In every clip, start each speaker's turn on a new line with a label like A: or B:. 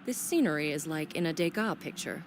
A: This scenery is like in a Degas picture.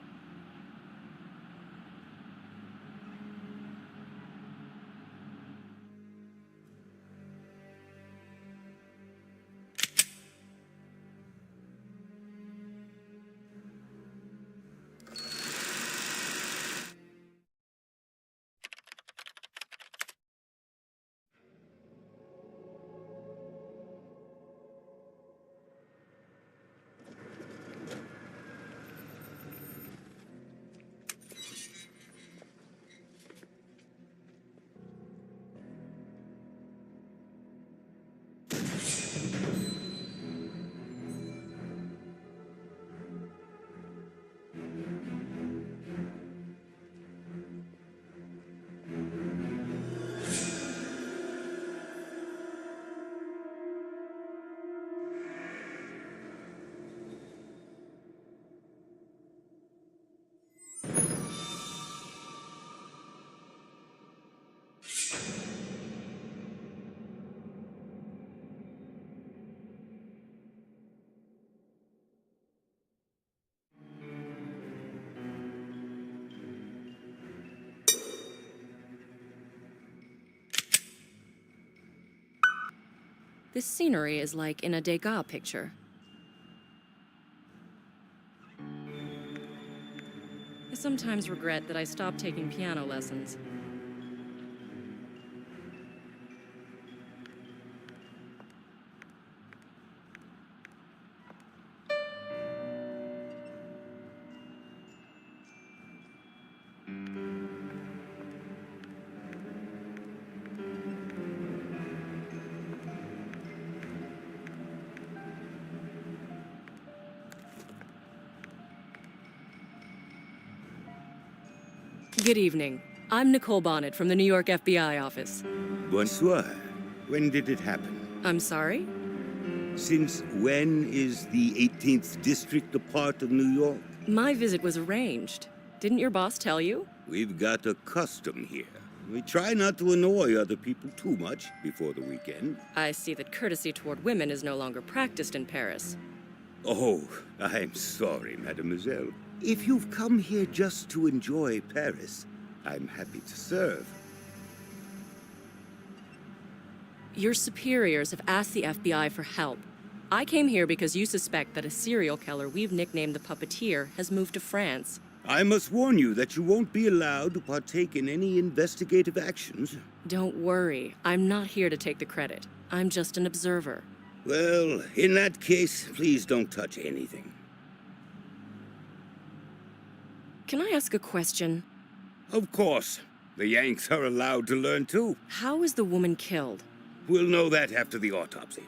A: This scenery is like in a Degas picture. I sometimes regret that I stopped taking piano lessons. Good evening. I'm Nicole Bonnet from the New York FBI office.
B: Bonsoir. When did it happen?
A: I'm sorry?
B: Since when is the 18th District a part of New York?
A: My visit was arranged. Didn't your boss tell you?
B: We've got a custom here. We try not to annoy other people too much before the weekend.
A: I see that courtesy toward women is no longer practiced in Paris.
B: Oh, I'm sorry, mademoiselle. If you've come here just to enjoy Paris, I'm happy to serve.
A: Your superiors have asked the FBI for help. I came here because you suspect that a serial killer we've nicknamed the Puppeteer has moved to France.
B: I must warn you that you won't be allowed to partake in any investigative actions.
A: Don't worry, I'm not here to take the credit. I'm just an observer.
B: Well, in that case, please don't touch anything.
A: Can I ask a question?
B: Of course. The Yanks are allowed to learn too.
A: How is the woman killed?
B: We'll know that after the autopsy.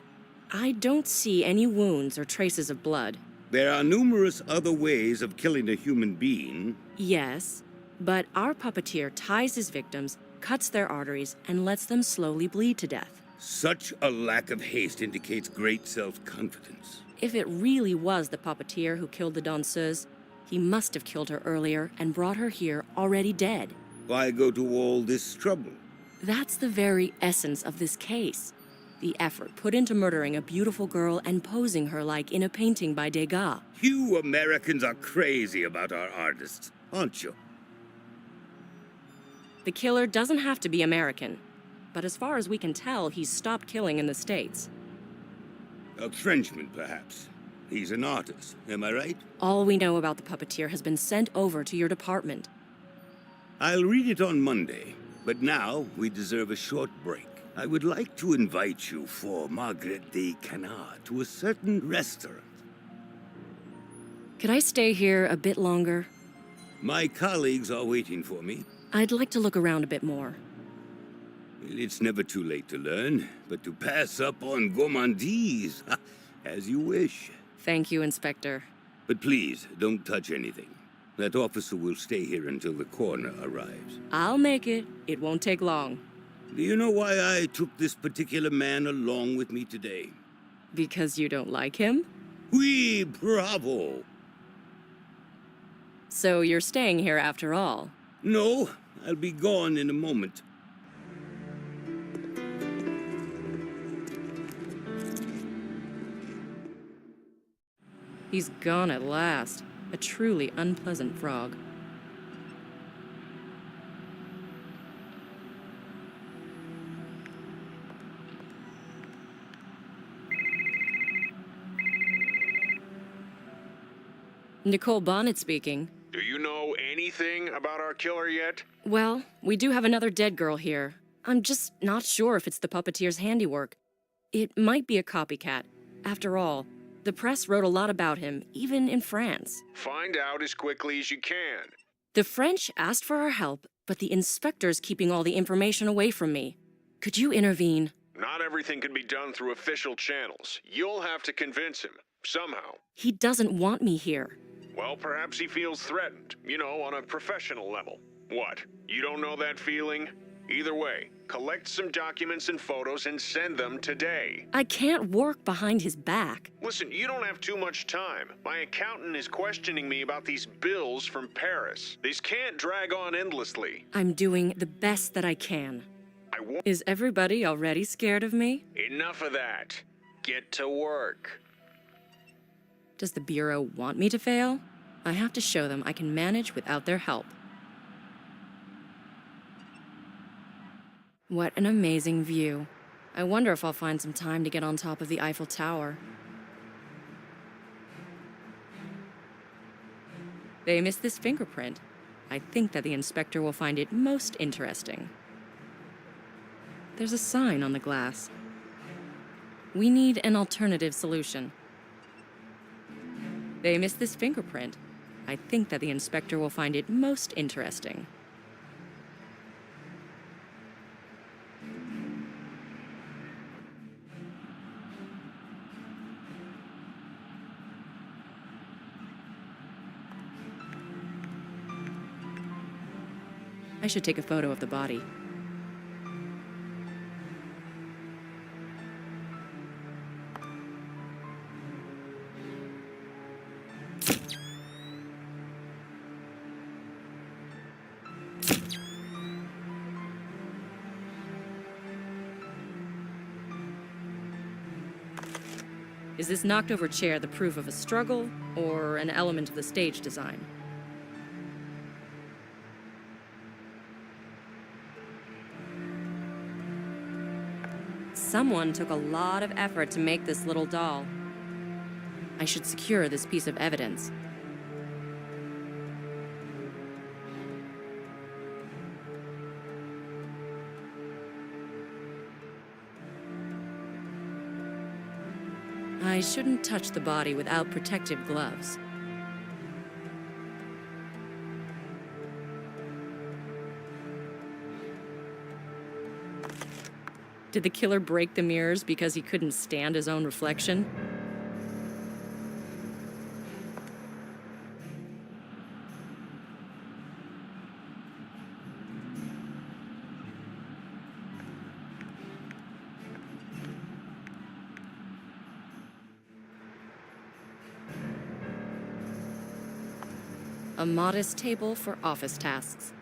A: I don't see any wounds or traces of blood.
B: There are numerous other ways of killing a human being.
A: Yes, but our puppeteer ties his victims, cuts their arteries, and lets them slowly bleed to death.
B: Such a lack of haste indicates great self-confidence.
A: If it really was the puppeteer who killed the danseuse, he must have killed her earlier and brought her here already dead.
B: Why go to all this trouble?
A: That's the very essence of this case. The effort put into murdering a beautiful girl and posing her like in a painting by Degas.
B: You Americans are crazy about our artists, aren't you?
A: The killer doesn't have to be American, but as far as we can tell, he's stopped killing in the States.
B: A Frenchman, perhaps. He's an artist, am I right?
A: All we know about the puppeteer has been sent over to your department.
B: I'll read it on Monday, but now we deserve a short break. I would like to invite you for Margaret de Canard to a certain restaurant.
A: Could I stay here a bit longer?
B: My colleagues are waiting for me.
A: I'd like to look around a bit more.
B: It's never too late to learn, but to pass up on gourmandise, as you wish.
A: Thank you, Inspector.
B: But please, don't touch anything. That officer will stay here until the coroner arrives.
A: I'll make it. It won't take long.
B: Do you know why I took this particular man along with me today?
A: Because you don't like him?
B: Oui, bravo!
A: So you're staying here after all?
B: No, I'll be gone in a moment.
A: He's gone at last. A truly unpleasant frog. Nicole Bonnet speaking.
C: Do you know anything about our killer yet?
A: Well, we do have another dead girl here. I'm just not sure if it's the puppeteer's handiwork. It might be a copycat. After all, the press wrote a lot about him, even in France.
C: Find out as quickly as you can.
A: The French asked for our help, but the inspector's keeping all the information away from me. Could you intervene?
C: Not everything can be done through official channels. You'll have to convince him, somehow.
A: He doesn't want me here.
C: Well, perhaps he feels threatened, on a professional level. What? You don't know that feeling? Either way, collect some documents and photos and send them today.
A: I can't work behind his back.
C: Listen, you don't have too much time. My accountant is questioning me about these bills from Paris. These can't drag on endlessly.
A: I'm doing the best that I can. Is everybody already scared of me?
C: Enough of that. Get to work.
A: Does the Bureau want me to fail? I have to show them I can manage without their help. What an amazing view. I wonder if I'll find some time to get on top of the Eiffel Tower. They missed this fingerprint. I think that the inspector will find it most interesting. There's a sign on the glass. We need an alternative solution. They missed this fingerprint. I think that the inspector will find it most interesting. I should take a photo of the body. Is this knocked-over chair the proof of a struggle, or an element of the stage design? Someone took a lot of effort to make this little doll. I should secure this piece of evidence. I shouldn't touch the body without protective gloves. Did the killer break the mirrors because he couldn't stand his own reflection? A modest table for office tasks.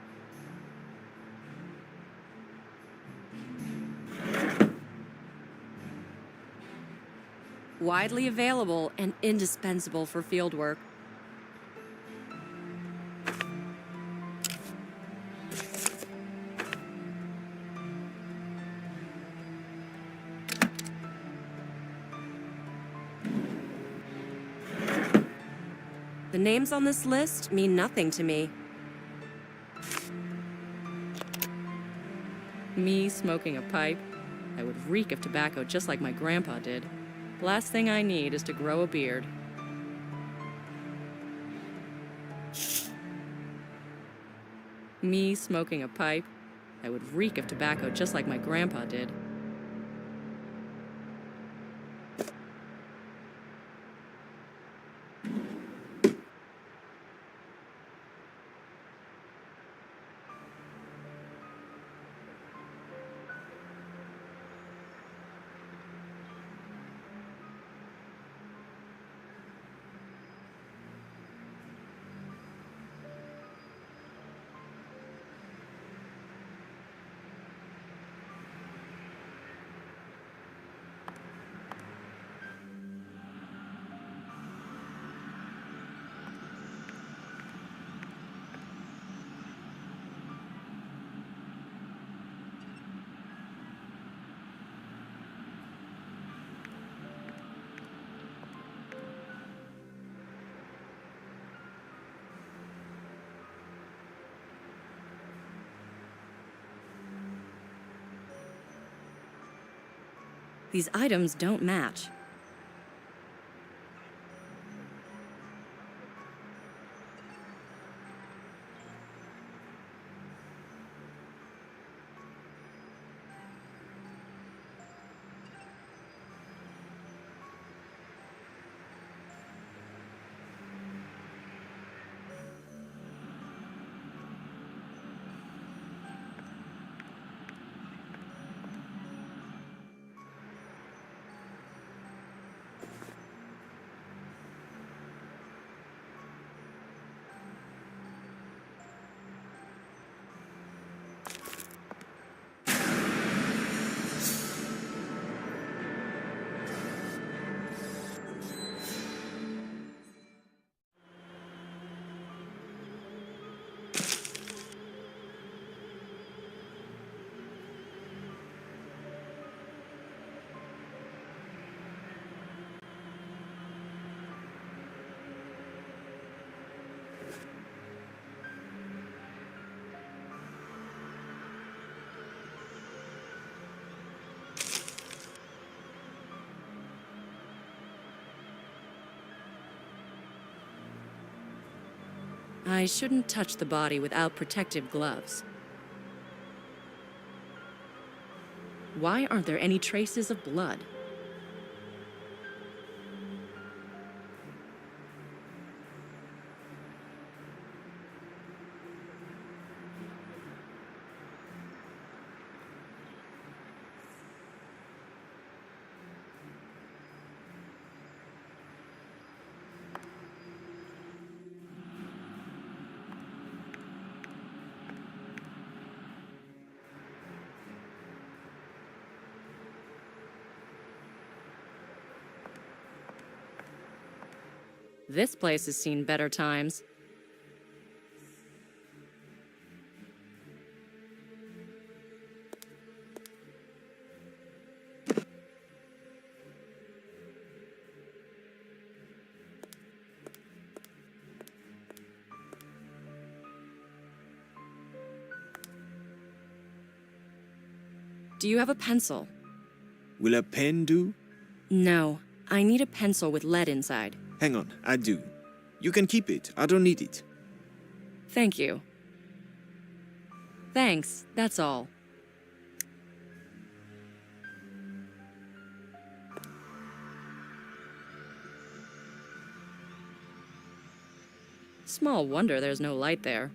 A: Widely available and indispensable for fieldwork. The names on this list mean nothing to me. Me smoking a pipe? I would reek of tobacco just like my grandpa did. Last thing I need is to grow a beard. Me smoking a pipe? I would reek of tobacco just like my grandpa did. These items don't match. I shouldn't touch the body without protective gloves. Why aren't there any traces of blood? This place has seen better times. Do you have a pencil?
D: Will a pen do?
A: No, I need a pencil with lead inside.
D: Hang on, I do. You can keep it. I don't need it.
A: Thank you. Thanks, that's all. Small wonder there's no light there.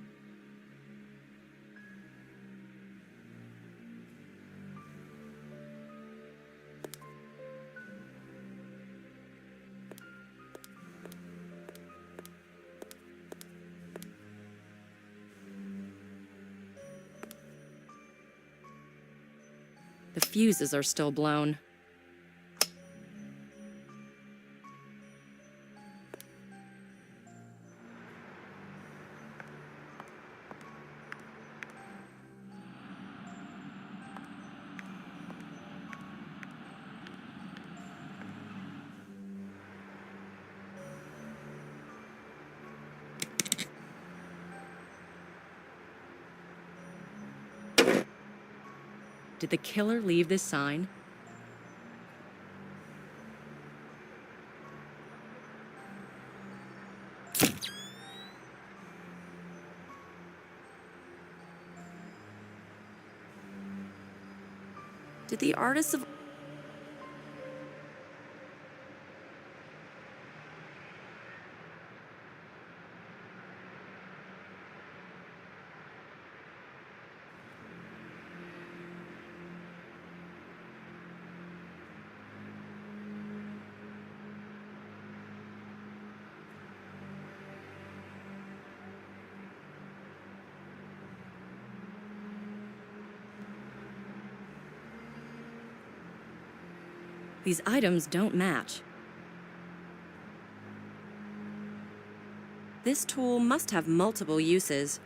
A: The fuses are still blown. Did the killer leave this sign? Did the artists of... These items don't match. This tool must have multiple uses.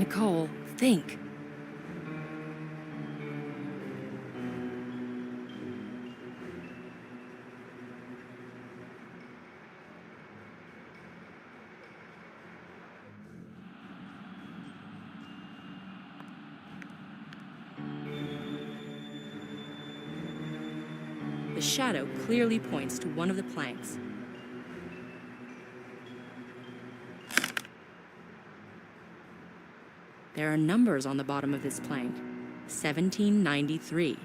A: Nicole, think. The shadow clearly points to one of the planks. There are numbers on the bottom of this plank. 1793.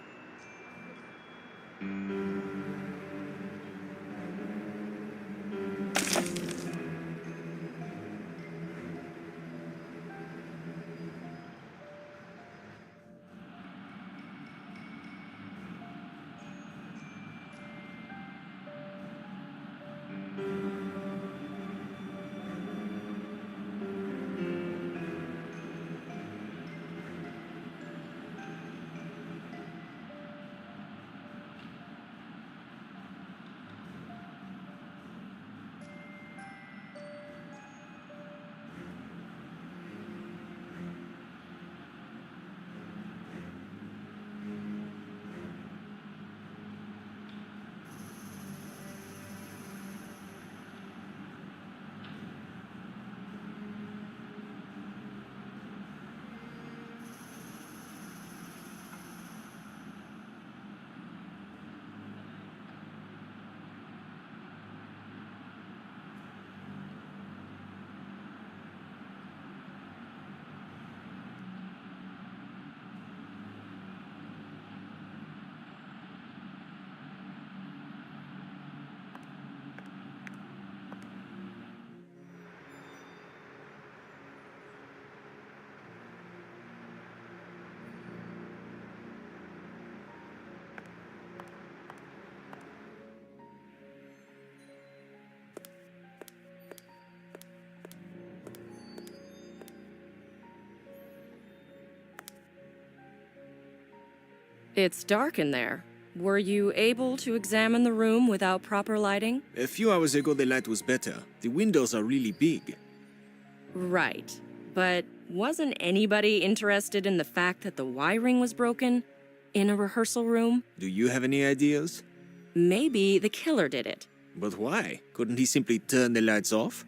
A: It's dark in there. Were you able to examine the room without proper lighting?
D: A few hours ago the light was better. The windows are really big.
A: Right. But wasn't anybody interested in the fact that the wiring was broken in a rehearsal room?
D: Do you have any ideas?
A: Maybe the killer did it.
D: But why? Couldn't he simply turn the lights off?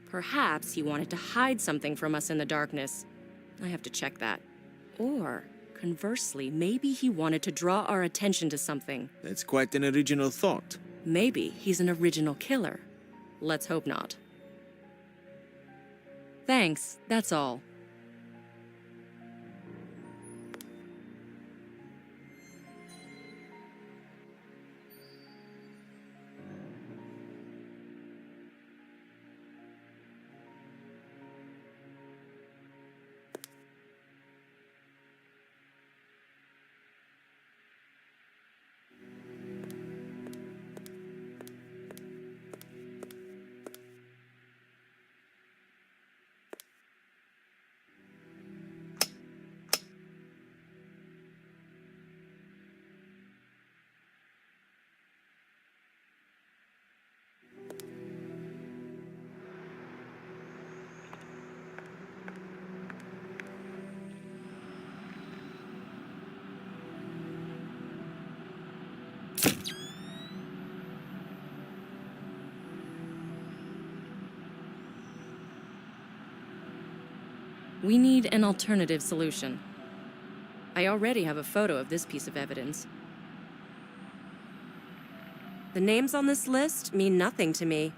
A: Perhaps he wanted to hide something from us in the darkness. I have to check that. Or, conversely, maybe he wanted to draw our attention to something.
D: That's quite an original thought.
A: Maybe he's an original killer. Let's hope not. Thanks, that's all. We need an alternative solution. I already have a photo of this piece of evidence. The names on this list mean nothing to me.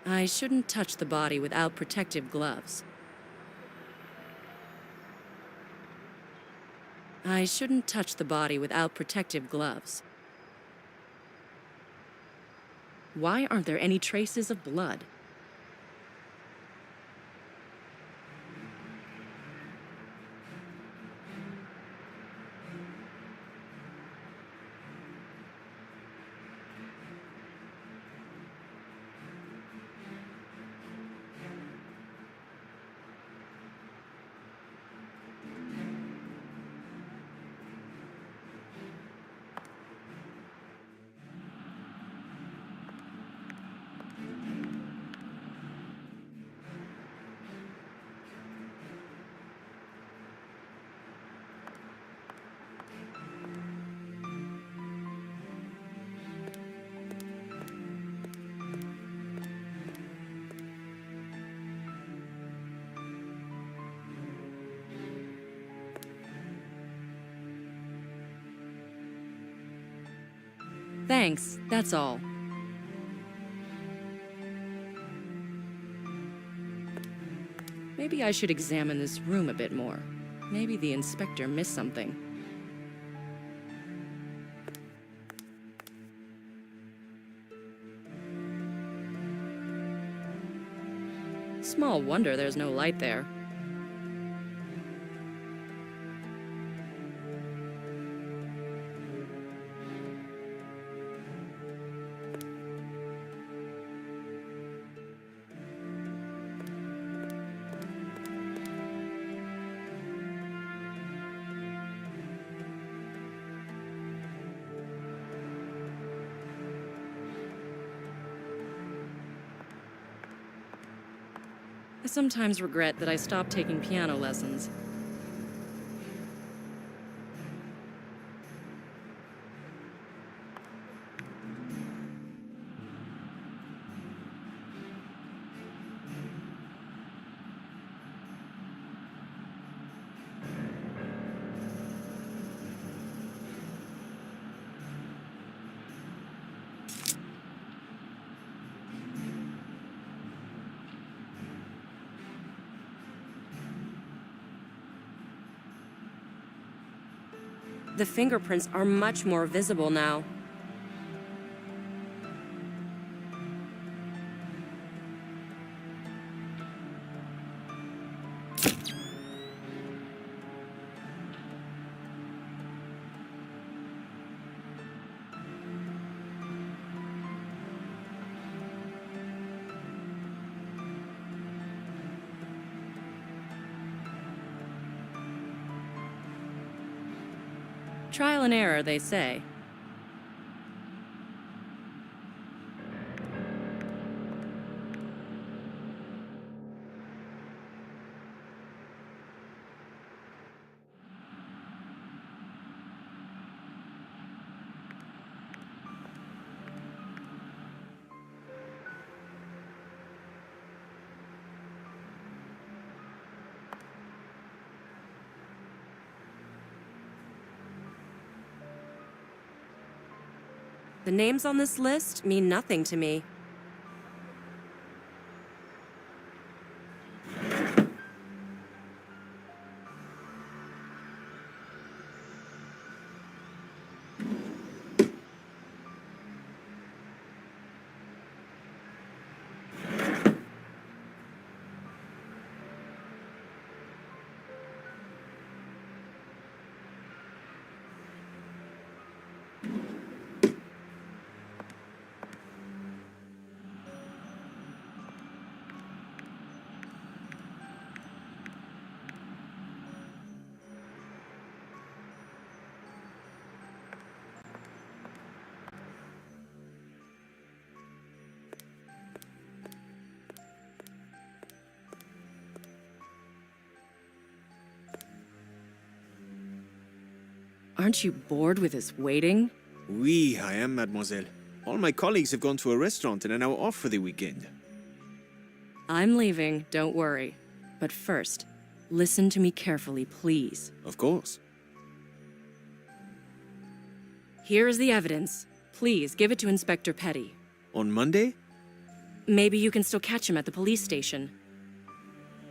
A: I shouldn't touch the body without protective gloves. I shouldn't touch the body without protective gloves. Why aren't there any traces of blood? Thanks, that's all. Maybe I should examine this room a bit more. Maybe the inspector missed something. Small wonder there's no light there. I sometimes regret that I stopped taking piano lessons. The fingerprints are much more visible now. Trial and error, they say. The names on this list mean nothing to me. Aren't you bored with this waiting?
D: Oui, I am, mademoiselle. All my colleagues have gone to a restaurant and are now off for the weekend.
A: I'm leaving, don't worry. But first, listen to me carefully, please.
D: Of course.
A: Here is the evidence. Please, give it to Inspector Petty.
D: On Monday?
A: Maybe you can still catch him at the police station.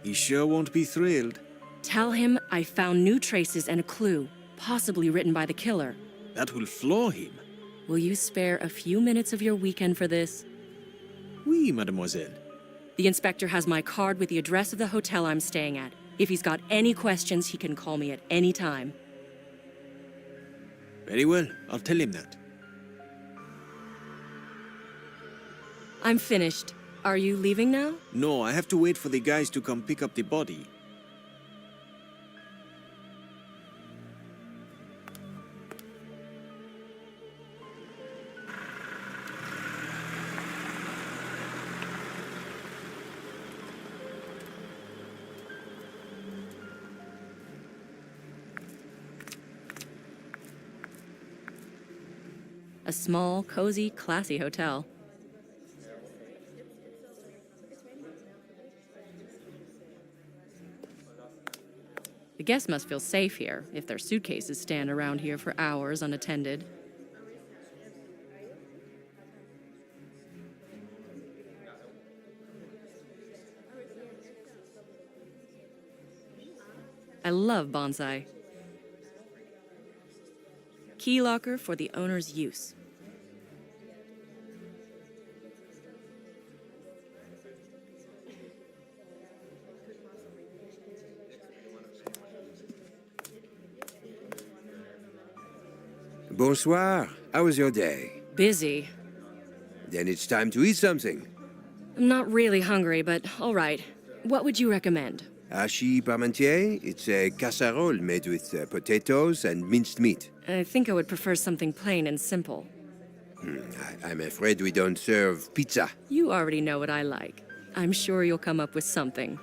D: He sure won't be thrilled.
A: Tell him I found new traces and a clue. possibly written by the killer.
D: That will floor him.
A: Will you spare a few minutes of your weekend for this?
D: Oui, mademoiselle.
A: The inspector has my card with the address of the hotel I'm staying at. If he's got any questions, he can call me at any time.
D: Very well, I'll tell him that.
A: I'm finished. Are you leaving now?
D: No, I have to wait for the guys to come pick up the body.
A: A small, cozy, classy hotel. The guests must feel safe here if their suitcases stand around here for hours unattended. I love bonsai. Key locker for the owner's use.
E: Bonsoir. How was your day?
A: Busy.
E: Then it's time to eat something.
A: I'm not really hungry, but all right. What would you recommend?
E: Hachis parmentier. It's a casserole made with potatoes and minced meat.
A: I think I would prefer something plain and simple.
E: I'm afraid we don't serve pizza.
A: You already know what I like. I'm sure you'll come up with something.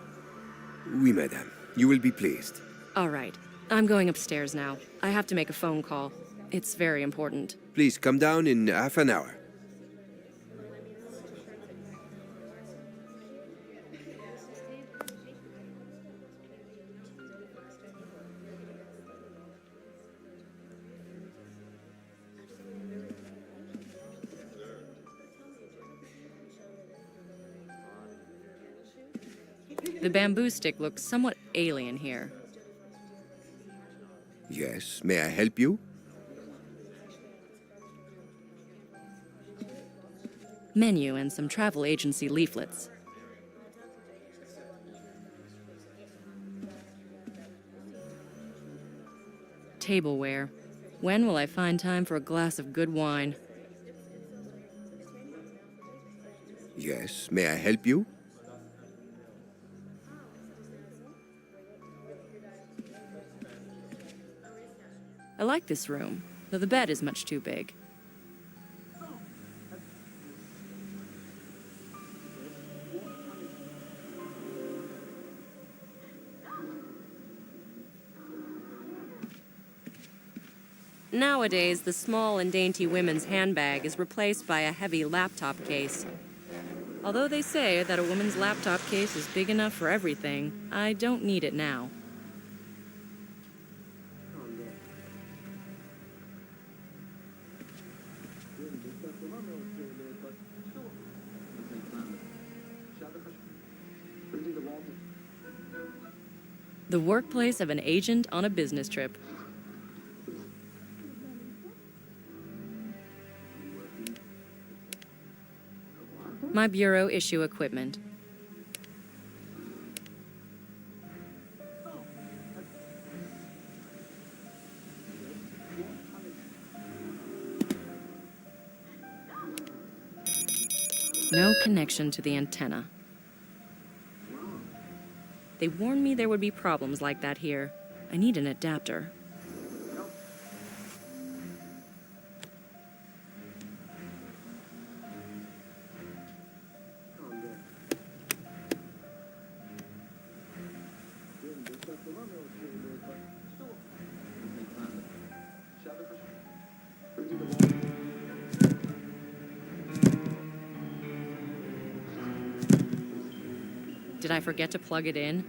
E: Oui, madame. You will be pleased.
A: All right. I'm going upstairs now. I have to make a phone call. It's very important.
E: Please come down in half an hour.
A: The bamboo stick looks somewhat alien here.
E: Yes, may I help you?
A: Menu and some travel agency leaflets. Tableware. When will I find time for a glass of good wine?
E: Yes, may I help you?
A: I like this room, though the bed is much too big. Nowadays, the small and dainty women's handbag is replaced by a heavy laptop case. Although they say that a woman's laptop case is big enough for everything, I don't need it now. The workplace of an agent on a business trip. My bureau issue equipment. No connection to the antenna. They warned me there would be problems like that here. I need an adapter. Did I forget to plug it in?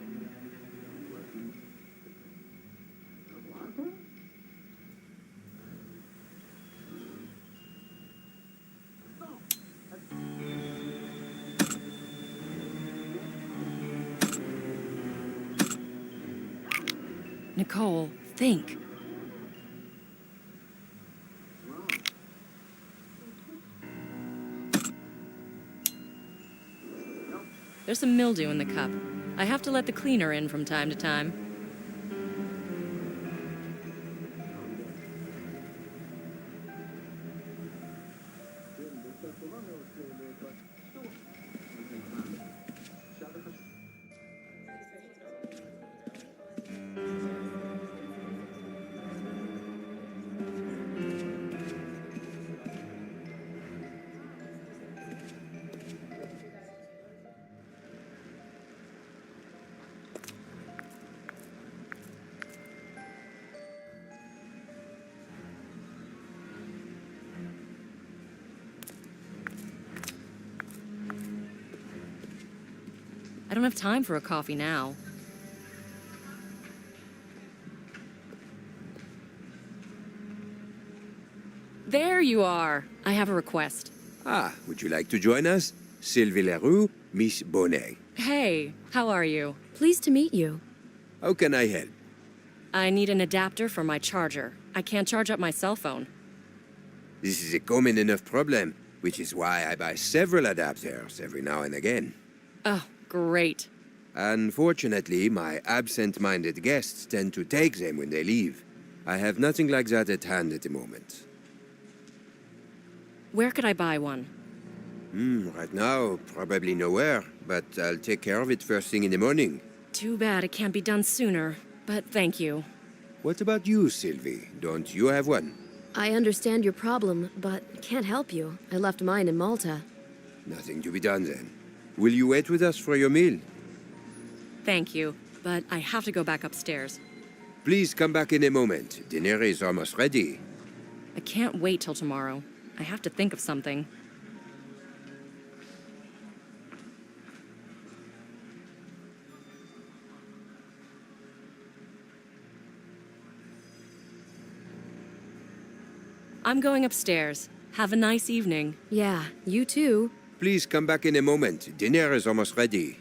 A: Nicole, think. There's some mildew in the cup. I have to let the cleaner in from time to time. I don't have time for a coffee now. There you are. I have a request.
E: Ah, would you like to join us? Sylvie Leroux, Miss Bonnet.
A: Hey, how are you?
F: Pleased to meet you.
E: How can I help?
A: I need an adapter for my charger. I can't charge up my cell phone.
E: This is a common enough problem, which is why I buy several adapters every now and again.
A: Oh, great.
E: Unfortunately, my absent-minded guests tend to take them when they leave. I have nothing like that at hand at the moment.
A: Where could I buy one?
E: Right now, probably nowhere, but I'll take care of it first thing in the morning.
A: Too bad it can't be done sooner, but thank you.
E: What about you, Sylvie? Don't you have one?
F: I understand your problem, but can't help you. I left mine in Malta.
E: Nothing to be done then. Will you wait with us for your meal?
A: Thank you, but I have to go back upstairs.
E: Please come back in a moment. Dinner is almost ready.
A: I can't wait till tomorrow. I have to think of something. I'm going upstairs. Have a nice evening.
F: Yeah, you too.
E: Please come back in a moment. Dinner is almost ready.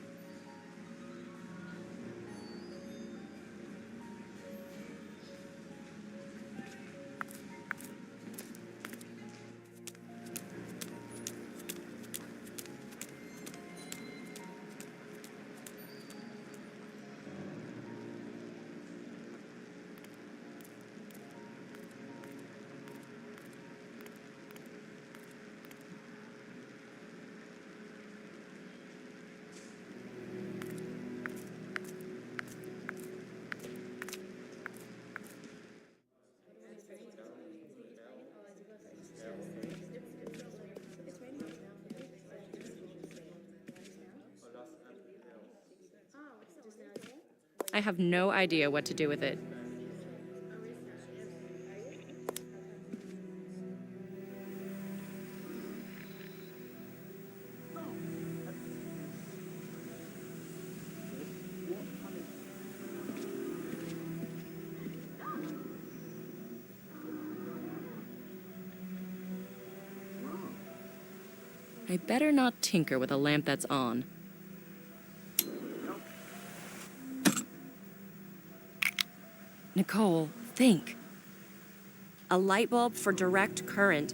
A: I have no idea what to do with it. I better not tinker with a lamp that's on. Nicole, think. A light bulb for direct current.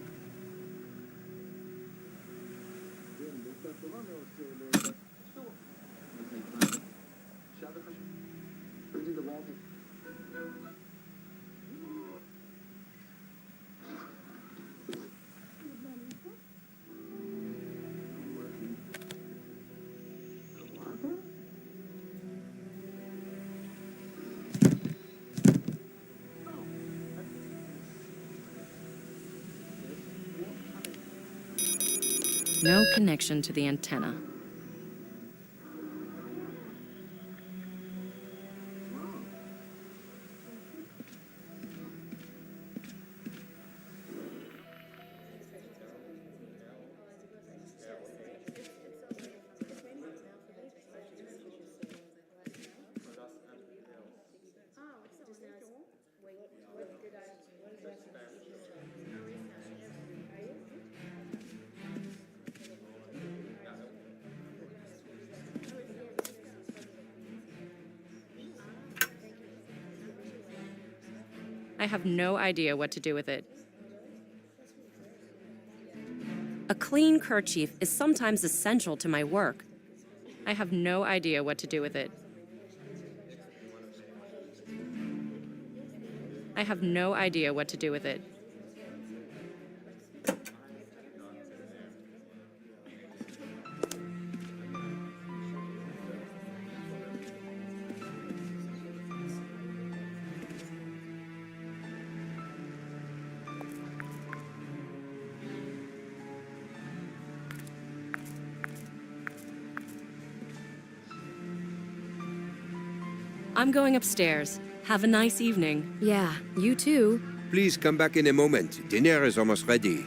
A: No connection to the antenna. I have no idea what to do with it. A clean kerchief is sometimes essential to my work. I have no idea what to do with it. I have no idea what to do with it. I'm going upstairs. Have a nice evening.
F: Yeah, you too.
E: Please come back in a moment. Dinner is almost ready.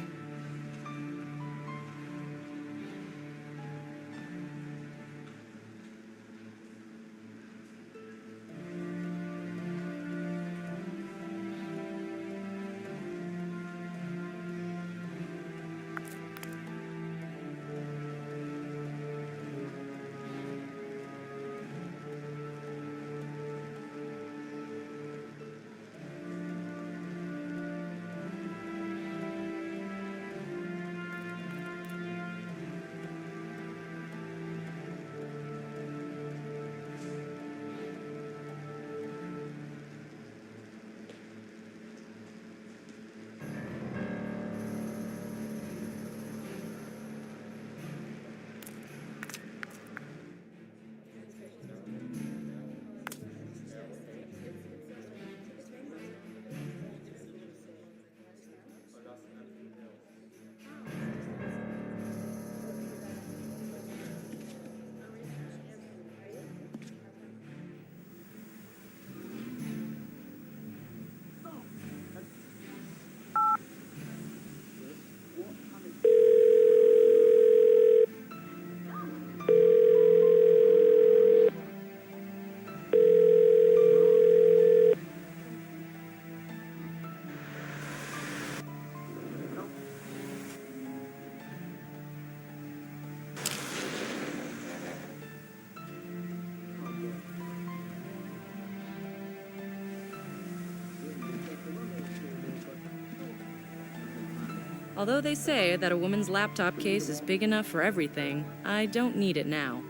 A: Although they say that a woman's laptop case is big enough for everything, I don't need it now.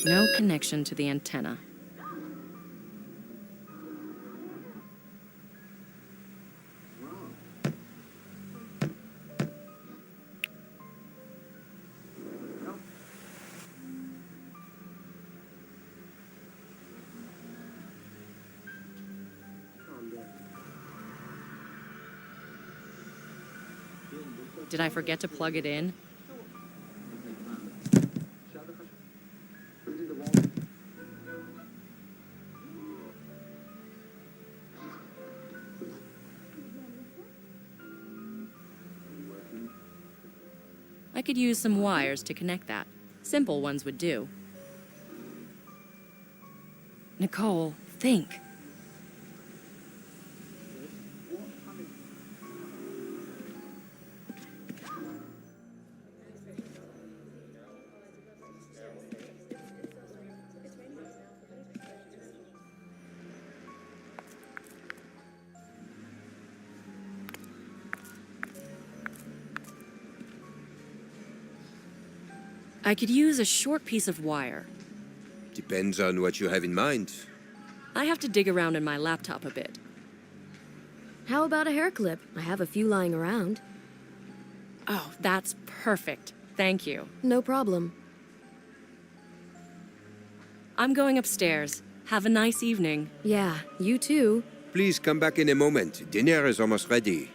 A: No connection to the antenna. Did I forget to plug it in? I could use some wires to connect that. Simple ones would do. Nicole, think. I could use a short piece of wire.
E: Depends on what you have in mind.
A: I have to dig around in my laptop a bit.
F: How about a hair clip? I have a few lying around.
A: Oh, that's perfect. Thank you.
F: No problem.
A: I'm going upstairs. Have a nice evening.
F: Yeah, you too.
E: Please come back in a moment. Dinner is almost ready.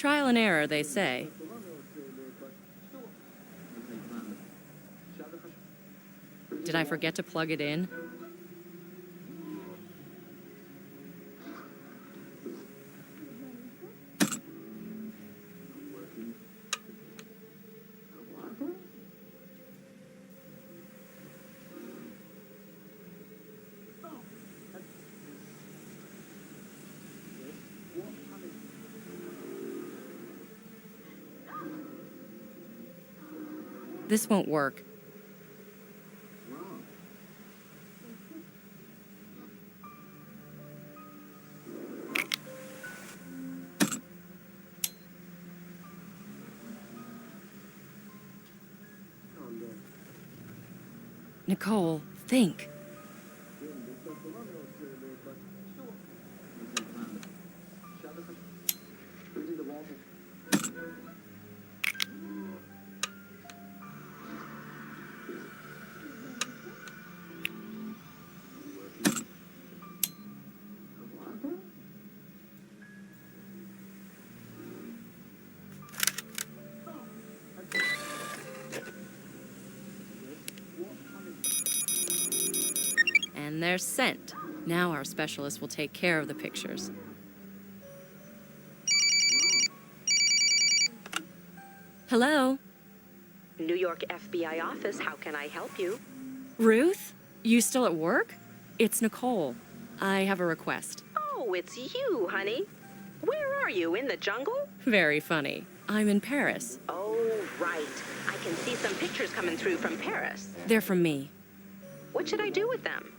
A: Trial and error, they say. Did I forget to plug it in? This won't work. Nicole, think. And they're sent. Now our specialist will take care of the pictures. Hello?
G: New York FBI office, how can I help you?
A: Ruth? You still at work? It's Nicole. I have a request.
G: Oh, it's you, honey. Where are you, in the jungle?
A: Very funny. I'm in Paris.
G: Oh, right. I can see some pictures coming through from Paris.
A: They're from me.
G: What should I do with them?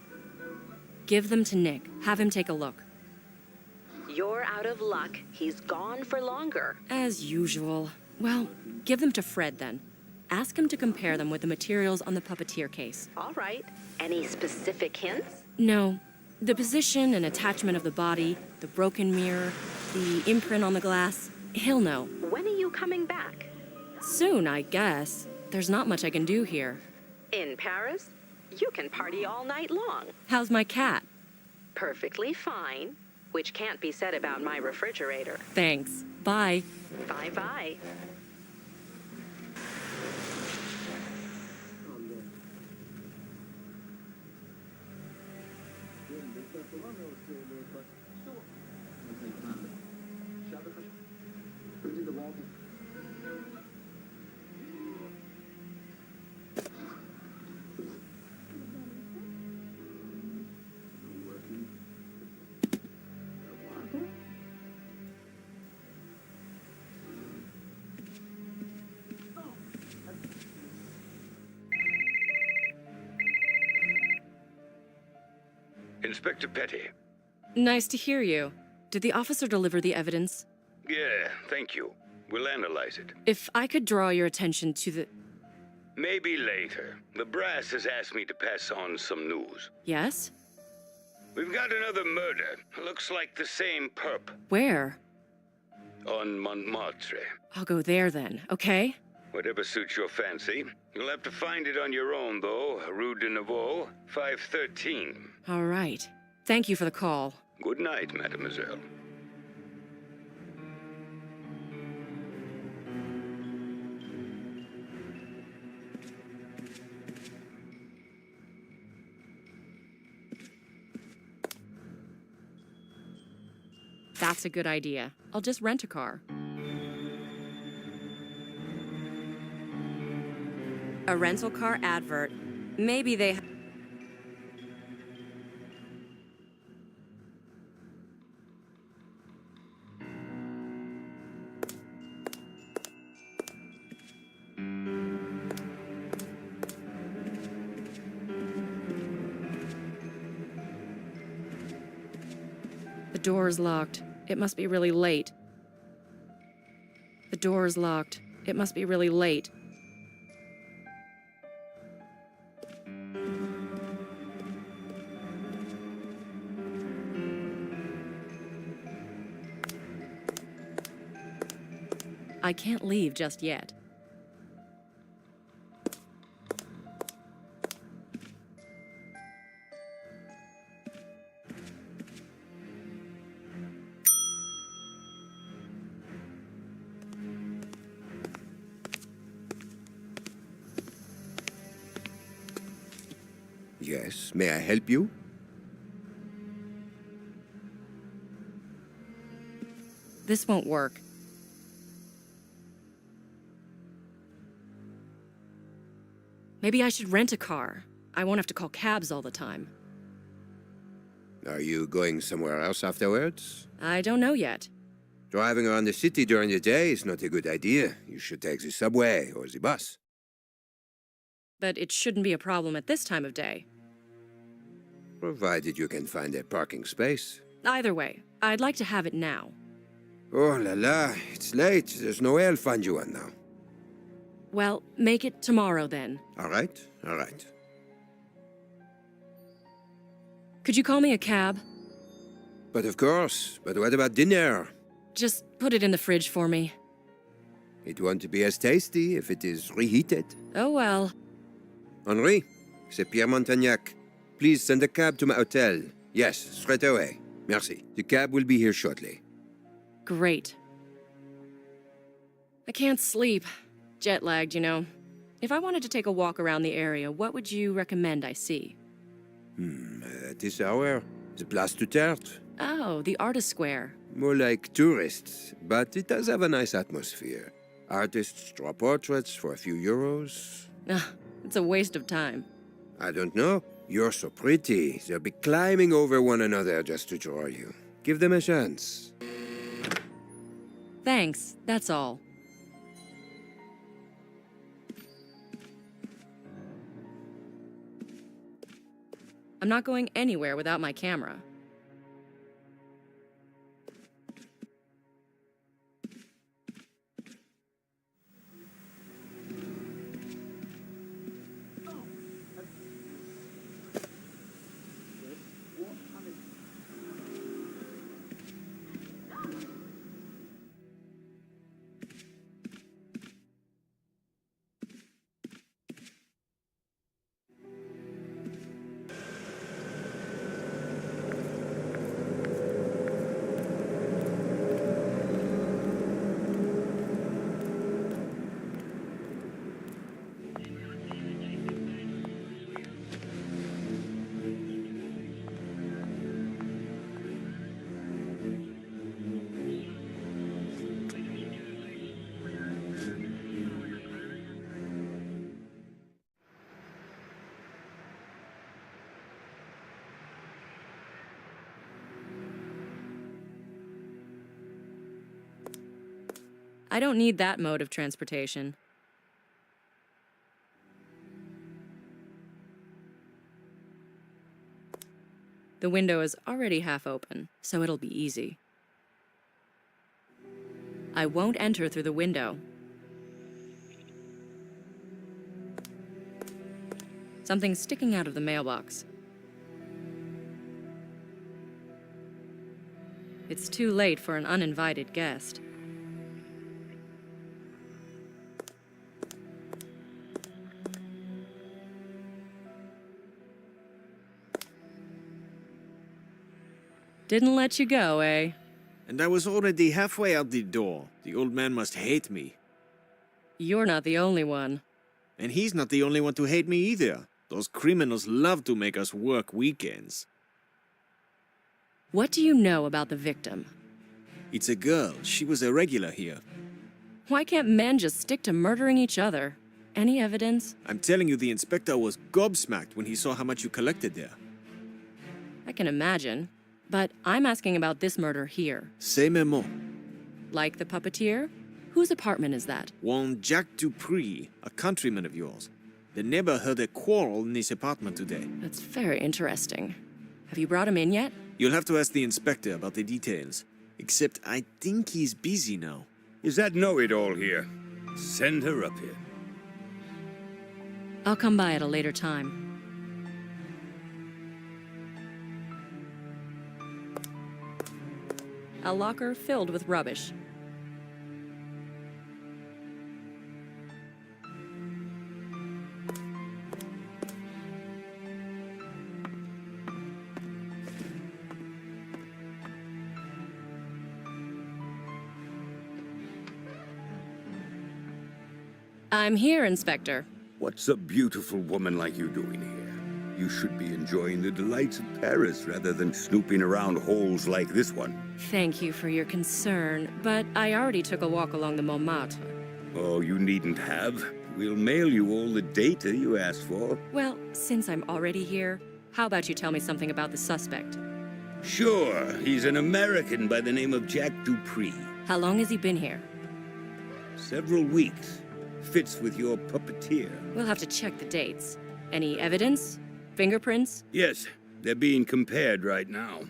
A: Give them to Nick. Have him take a look.
G: You're out of luck. He's gone for longer.
A: As usual. Well, give them to Fred then. Ask him to compare them with the materials on the Puppeteer case.
G: All right. Any specific hints?
A: No. The position and attachment of the body, the broken mirror, the imprint on the glass. He'll know.
G: When are you coming back?
A: Soon, I guess. There's not much I can do here.
G: In Paris? You can party all night long.
A: How's my cat?
G: Perfectly fine. Which can't be said about my refrigerator.
A: Thanks. Bye.
G: Bye-bye.
B: Inspector Petty.
A: Nice to hear you. Did the officer deliver the evidence?
B: Yeah, thank you. We'll analyze it.
A: If I could draw your attention to the...
B: Maybe later. The brass has asked me to pass on some news.
A: Yes?
B: We've got another murder. Looks like the same perp.
A: Where?
B: On Montmartre.
A: I'll go there then, okay?
B: Whatever suits your fancy. You'll have to find it on your own, though. Rue de Nouveau, 513.
A: All right. Thank you for the call.
B: Good night, mademoiselle.
A: That's a good idea. I'll just rent a car. A rental car advert. Maybe they... The door is locked. It must be really late. The door is locked. It must be really late. I can't leave just yet.
E: Yes, may I help you?
A: This won't work. Maybe I should rent a car. I won't have to call cabs all the time.
E: Are you going somewhere else afterwards?
A: I don't know yet.
E: Driving around the city during the day is not a good idea. You should take the subway or the bus.
A: But it shouldn't be a problem at this time of day.
E: Provided you can find a parking space.
A: Either way, I'd like to have it now.
E: Oh la la, it's late. There's no way I'll find you one now.
A: Well, make it tomorrow then.
E: All right, all right.
A: Could you call me a cab?
E: But of course, but what about dinner?
A: Just put it in the fridge for me.
E: It won't be as tasty if it is reheated.
A: Oh well.
E: Henri, c'est Pierre Montagnac. Please send a cab to my hotel. Yes, straight away. Merci. The cab will be here shortly.
A: Great. I can't sleep. Jet lagged, you know. If I wanted to take a walk around the area, what would you recommend I see?
E: At this hour, the Place du Tertre.
A: Oh, the Artist Square.
E: More like tourists, but it does have a nice atmosphere. Artists draw portraits for a few euros.
A: Ugh, it's a waste of time.
E: I don't know. You're so pretty. They'll be climbing over one another just to draw you. Give them a chance.
A: Thanks, that's all. I'm not going anywhere without my camera. I don't need that mode of transportation. The window is already half open, so it'll be easy. I won't enter through the window. Something's sticking out of the mailbox. It's too late for an uninvited guest. Didn't let you go, eh?
D: And I was already halfway out the door. The old man must hate me.
A: You're not the only one.
D: And he's not the only one to hate me either. Those criminals love to make us work weekends.
A: What do you know about the victim?
D: It's a girl. She was a regular here.
A: Why can't men just stick to murdering each other? Any evidence?
D: I'm telling you, the inspector was gobsmacked when he saw how much you collected there.
A: I can imagine. But I'm asking about this murder here.
D: C'est mes mots.
A: Like the puppeteer? Whose apartment is that?
D: One Jacques Dupree, a countryman of yours. The neighbor heard a quarrel in his apartment today.
A: That's very interesting. Have you brought him in yet?
D: You'll have to ask the inspector about the details. Except I think he's busy now.
B: Is that know-it-all here? Send her up here.
A: I'll come by at a later time. A locker filled with rubbish. I'm here, Inspector.
B: What's a beautiful woman like you doing here? You should be enjoying the delights of Paris rather than snooping around holes like this one.
A: Thank you for your concern, but I already took a walk along the Montmartre.
B: Oh, you needn't have. We'll mail you all the data you asked for.
A: Well, since I'm already here, how about you tell me something about the suspect?
B: Sure, he's an American by the name of Jack Dupree.
A: How long has he been here?
B: Several weeks. Fits with your puppeteer.
A: We'll have to check the dates. Any evidence? Fingerprints?
B: Yes, they're being compared right now.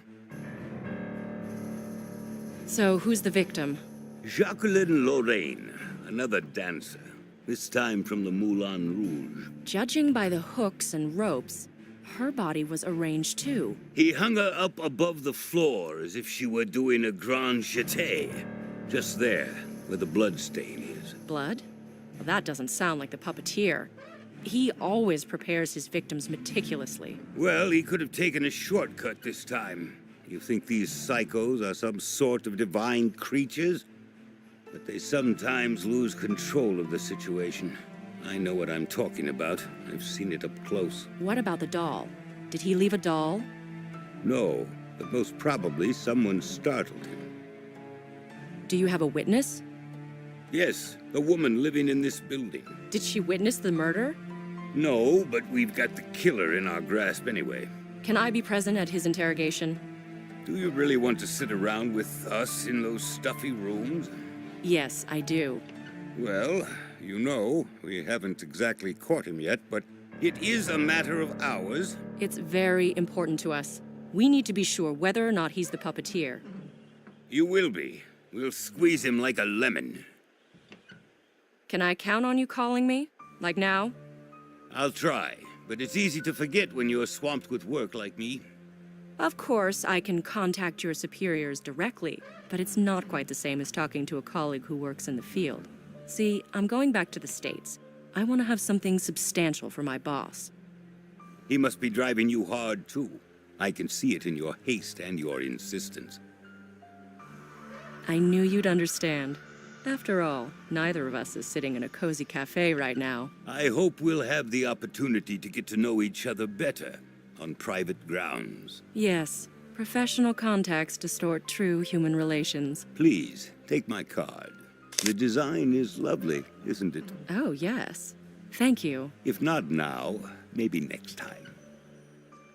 A: So, who's the victim?
B: Jacqueline Lorraine, another dancer. This time from the Moulin Rouge.
A: Judging by the hooks and ropes, her body was arranged too.
B: He hung her up above the floor as if she were doing a grand jeté. Just there, where the blood stain is.
A: Blood? Well, that doesn't sound like the puppeteer. He always prepares his victims meticulously.
B: Well, he could have taken a shortcut this time. You think these psychos are some sort of divine creatures? But they sometimes lose control of the situation. I know what I'm talking about. I've seen it up close.
A: What about the doll? Did he leave a doll?
B: No, but most probably someone startled him.
A: Do you have a witness?
B: Yes, a woman living in this building.
A: Did she witness the murder?
B: No, but we've got the killer in our grasp anyway.
A: Can I be present at his interrogation?
B: Do you really want to sit around with us in those stuffy rooms?
A: Yes, I do.
B: Well, you know, we haven't exactly caught him yet, but it is a matter of hours.
A: It's very important to us. We need to be sure whether or not he's the puppeteer.
B: You will be. We'll squeeze him like a lemon.
A: Can I count on you calling me? Like now?
B: I'll try, but it's easy to forget when you're swamped with work like me.
A: Of course, I can contact your superiors directly, but it's not quite the same as talking to a colleague who works in the field. See, I'm going back to the States. I want to have something substantial for my boss.
B: He must be driving you hard, too. I can see it in your haste and your insistence.
A: I knew you'd understand. After all, neither of us is sitting in a cozy cafe right now.
B: I hope we'll have the opportunity to get to know each other better on private grounds.
A: Yes, professional contacts distort true human relations.
B: Please, take my card. The design is lovely, isn't it?
A: Oh, yes. Thank you.
B: If not now, maybe next time.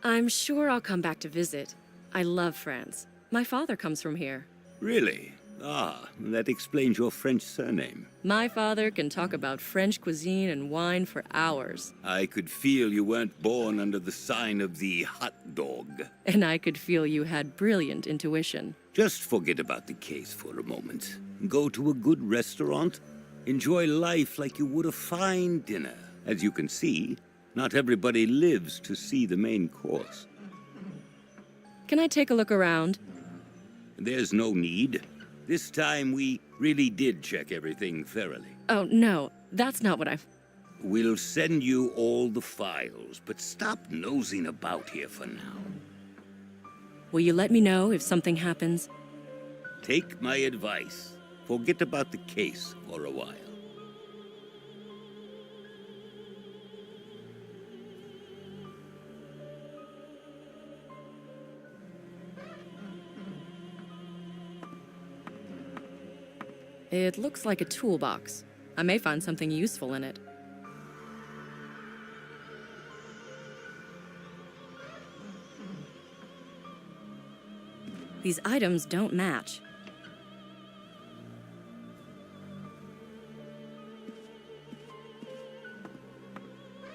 A: I'm sure I'll come back to visit. I love France. My father comes from here.
B: Really? Ah, that explains your French surname.
A: My father can talk about French cuisine and wine for hours.
B: I could feel you weren't born under the sign of the hot dog.
A: And I could feel you had brilliant intuition.
B: Just forget about the case for a moment. Go to a good restaurant. Enjoy life like you would a fine dinner. As you can see, not everybody lives to see the main course.
A: Can I take a look around?
B: There's no need. This time we really did check everything thoroughly.
A: Oh, no, that's not what I'm...
B: We'll send you all the files, but stop nosing about here for now.
A: Will you let me know if something happens?
B: Take my advice. Forget about the case for a while.
A: It looks like a toolbox. I may find something useful in it. These items don't match.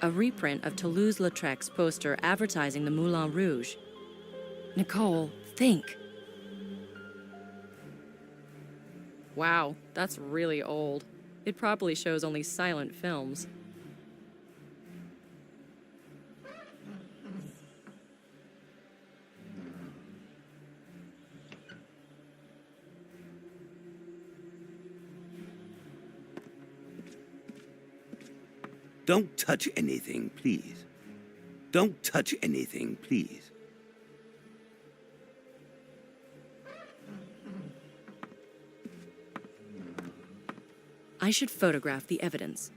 A: A reprint of Toulouse-Lautrec's poster advertising the Moulin Rouge. Nicole, think. Wow, that's really old. It probably shows only silent films.
B: Don't touch anything, please. Don't touch anything, please.
A: I should photograph the evidence.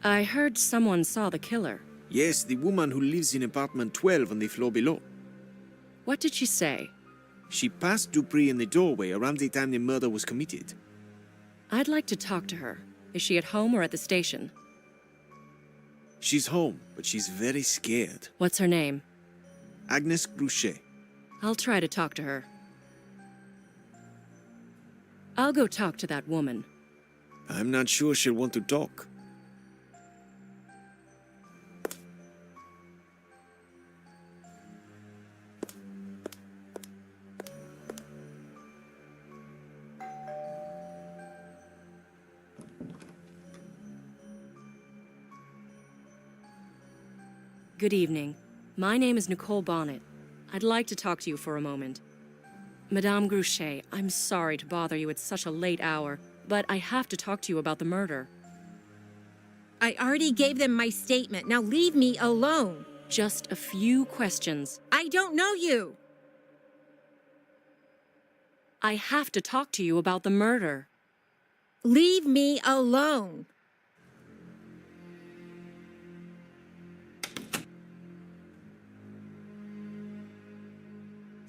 A: I heard someone saw the killer.
D: Yes, the woman who lives in apartment 12 on the floor below.
A: What did she say?
D: She passed Dupree in the doorway around the time the murder was committed.
A: I'd like to talk to her. Is she at home or at the station?
D: She's home, but she's very scared.
A: What's her name?
D: Agnes Gruchet.
A: I'll try to talk to her. I'll go talk to that woman.
D: I'm not sure she'll want to talk.
A: Good evening. My name is Nicole Bonnet. I'd like to talk to you for a moment. Madame Gruchet, I'm sorry to bother you at such a late hour, but I have to talk to you about the murder.
H: I already gave them my statement. Now leave me alone.
A: Just a few questions.
H: I don't know you.
A: I have to talk to you about the murder.
H: Leave me alone.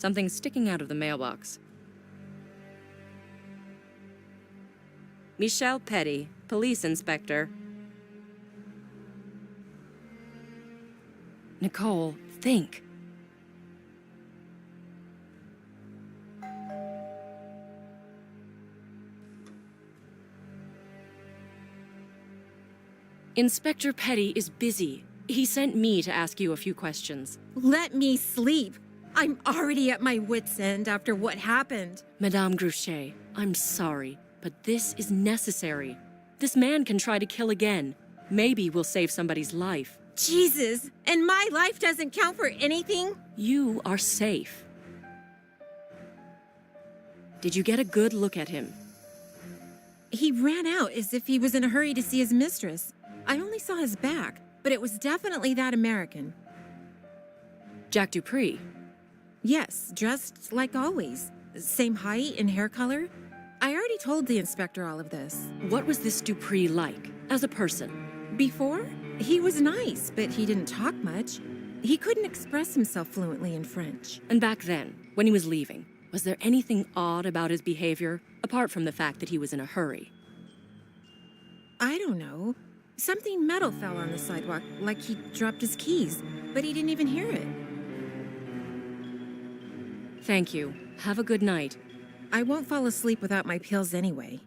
A: Something's sticking out of the mailbox. Michelle Petty, police inspector. Nicole, think. Inspector Petty is busy. He sent me to ask you a few questions.
H: Let me sleep. I'm already at my wit's end after what happened.
A: Madame Gruchet, I'm sorry, but this is necessary. This man can try to kill again. Maybe we'll save somebody's life.
H: Jesus, and my life doesn't count for anything?
A: You are safe. Did you get a good look at him?
H: He ran out as if he was in a hurry to see his mistress. I only saw his back, but it was definitely that American.
A: Jack Dupree?
H: Yes, dressed like always. Same height and hair color. I already told the inspector all of this.
A: What was this Dupree like, as a person?
H: Before, he was nice, but he didn't talk much. He couldn't express himself fluently in French.
A: And back then, when he was leaving, was there anything odd about his behavior, apart from the fact that he was in a hurry?
H: I don't know. Something metal fell on the sidewalk, like he dropped his keys, but he didn't even hear it.
A: Thank you. Have a good night.
H: I won't fall asleep without my pills anyway.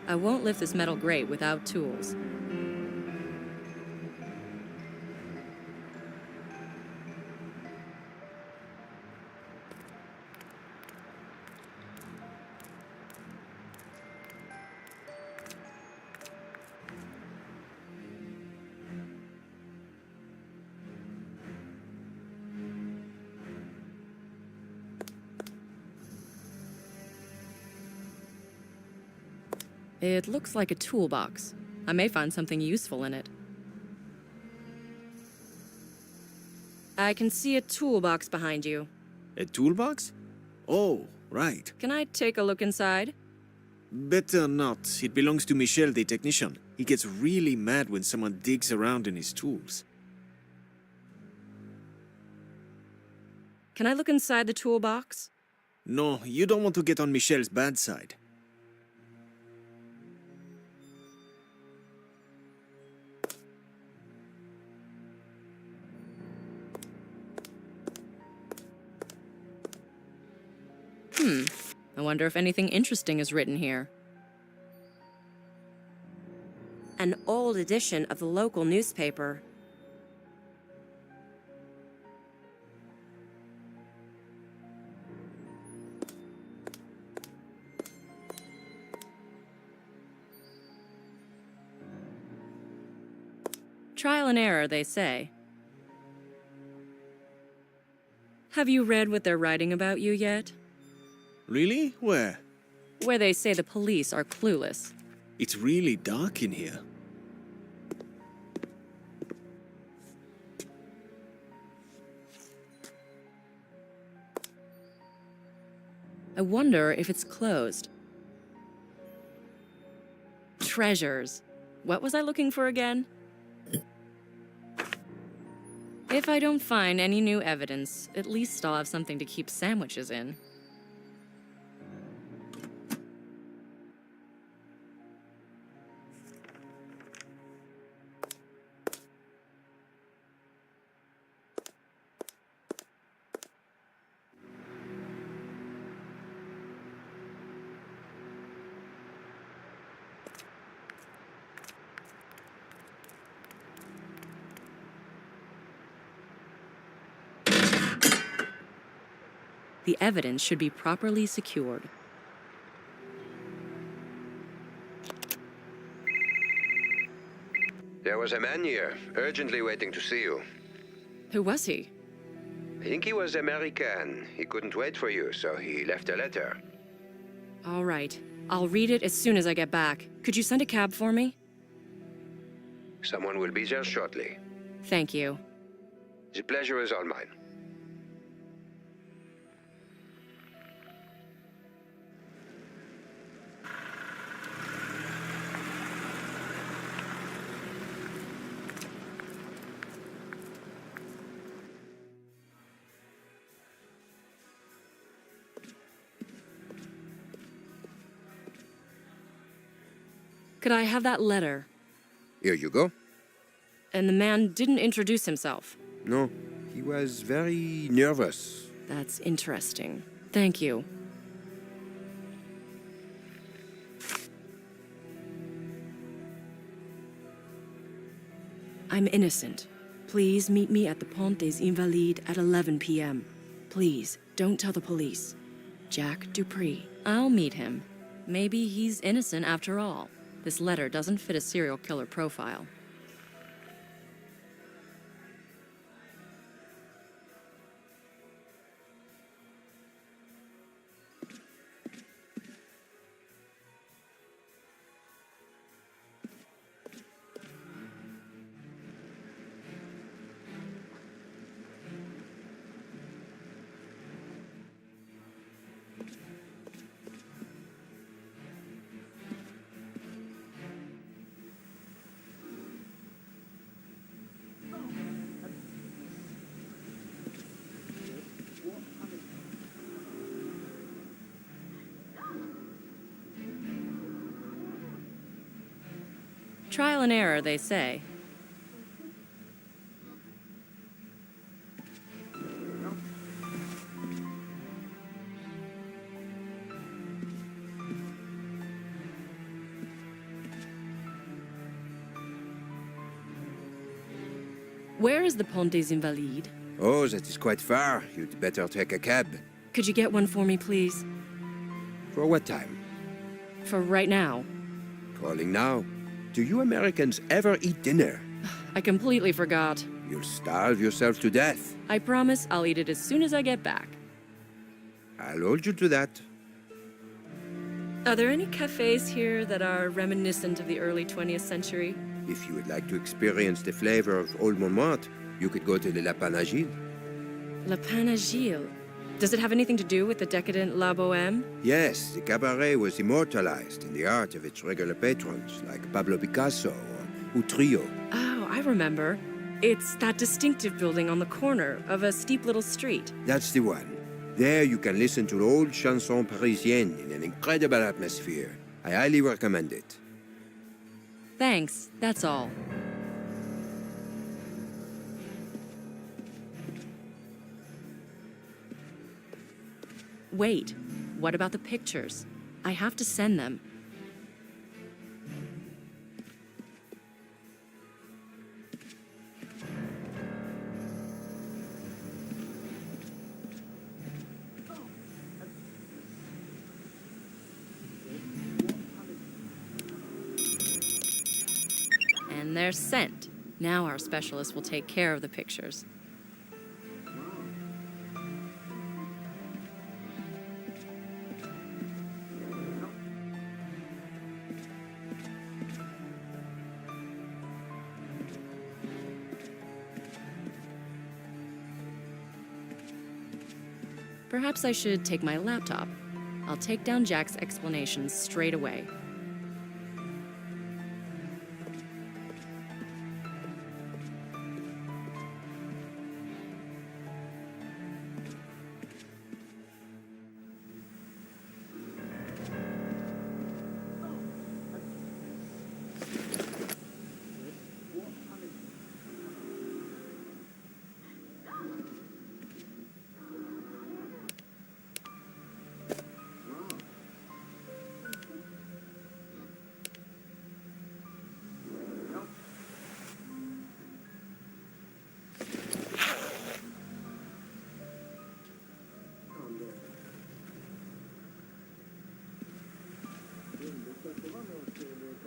A: I won't lift this metal grate without tools. It looks like a toolbox. I may find something useful in it. I can see a toolbox behind you.
D: A toolbox? Oh, right.
A: Can I take a look inside?
D: Better not. It belongs to Michel, the technician. He gets really mad when someone digs around in his tools.
A: Can I look inside the toolbox?
D: No, you don't want to get on Michel's bad side.
A: I wonder if anything interesting is written here. An old edition of the local newspaper. Trial and error, they say. Have you read what they're writing about you yet?
D: Really? Where?
A: Where they say the police are clueless.
D: It's really dark in here.
A: I wonder if it's closed. Treasures. What was I looking for again? If I don't find any new evidence, at least I'll have something to keep sandwiches in. The evidence should be properly secured.
E: There was a man here, urgently waiting to see you.
A: Who was he?
E: I think he was American. He couldn't wait for you, so he left a letter.
A: All right. I'll read it as soon as I get back. Could you send a cab for me?
E: Someone will be there shortly.
A: Thank you.
E: The pleasure is all mine.
A: Could I have that letter?
E: Here you go.
A: And the man didn't introduce himself.
E: No, he was very nervous.
A: That's interesting. Thank you. I'm innocent. Please meet me at the Pont des Invalides at 11 p.m. Please, don't tell the police. Jack Dupree. I'll meet him. Maybe he's innocent after all. This letter doesn't fit a serial killer profile. Trial and error, they say. Where is the Pont des Invalides?
E: Oh, that is quite far. You'd better take a cab.
A: Could you get one for me, please?
E: For what time?
A: For right now.
E: Calling now. Do you Americans ever eat dinner?
A: I completely forgot.
E: You'll starve yourself to death.
A: I promise I'll eat it as soon as I get back.
E: I'll hold you to that.
A: Are there any cafes here that are reminiscent of the early 20th century?
E: If you would like to experience the flavor of Old Montmartre, you could go to the La Panagile.
A: La Panagile. Does it have anything to do with the decadent La Boheme?
E: Yes, the cabaret was immortalized in the art of its regular patrons, like Pablo Picasso or Utrillo.
A: Oh, I remember. It's that distinctive building on the corner of a steep little street.
E: That's the one. There you can listen to old chansons parisiennes in an incredible atmosphere. I highly recommend it.
A: Thanks, that's all. Wait, what about the pictures? I have to send them. And they're sent. Now our specialist will take care of the pictures. Perhaps I should take my laptop. I'll take down Jack's explanations straight away.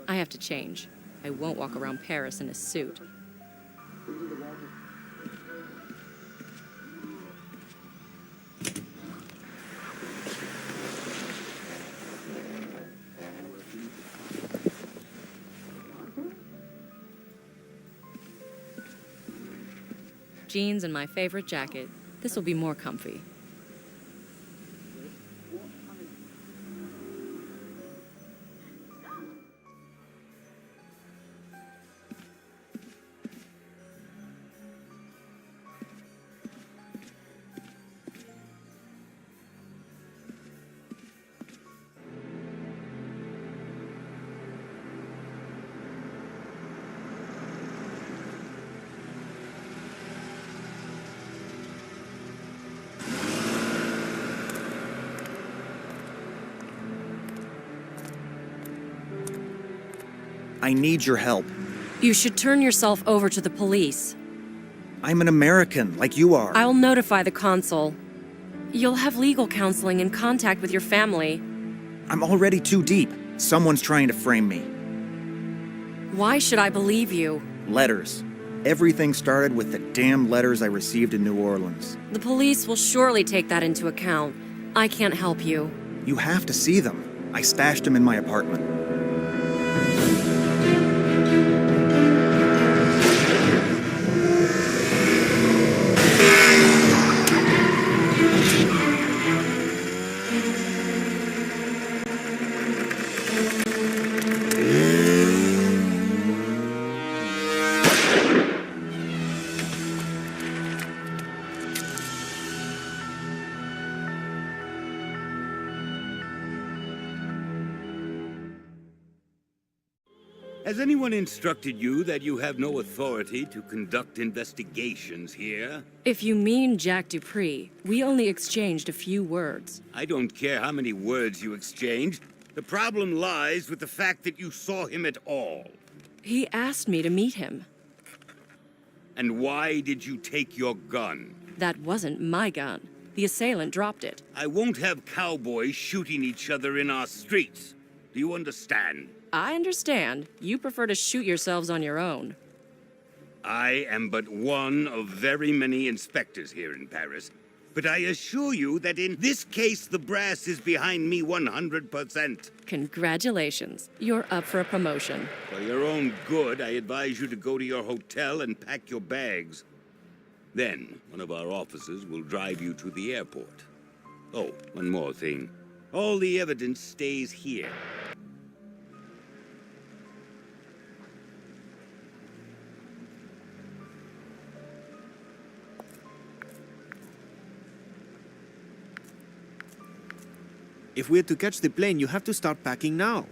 A: I have to change. I won't walk around Paris in a suit. Jeans and my favorite jacket. This will be more comfy.
I: I need your help.
A: You should turn yourself over to the police.
I: I'm an American, like you are.
A: I'll notify the consul. You'll have legal counseling and contact with your family.
I: I'm already too deep. Someone's trying to frame me.
A: Why should I believe you?
I: Letters. Everything started with the damn letters I received in New Orleans.
A: The police will surely take that into account. I can't help you.
I: You have to see them. I stashed them in my apartment.
B: Has anyone instructed you that you have no authority to conduct investigations here?
A: If you mean Jack Dupree, we only exchanged a few words.
B: I don't care how many words you exchanged. The problem lies with the fact that you saw him at all.
A: He asked me to meet him.
B: And why did you take your gun?
A: That wasn't my gun. The assailant dropped it.
B: I won't have cowboys shooting each other in our streets. Do you understand?
A: I understand. You prefer to shoot yourselves on your own.
B: I am but one of very many inspectors here in Paris. But I assure you that in this case, the brass is behind me 100%.
A: Congratulations. You're up for a promotion.
B: For your own good, I advise you to go to your hotel and pack your bags. Then, one of our officers will drive you to the airport. Oh, one more thing. All the evidence stays here.
D: If we're to catch the plane, you have to start packing now.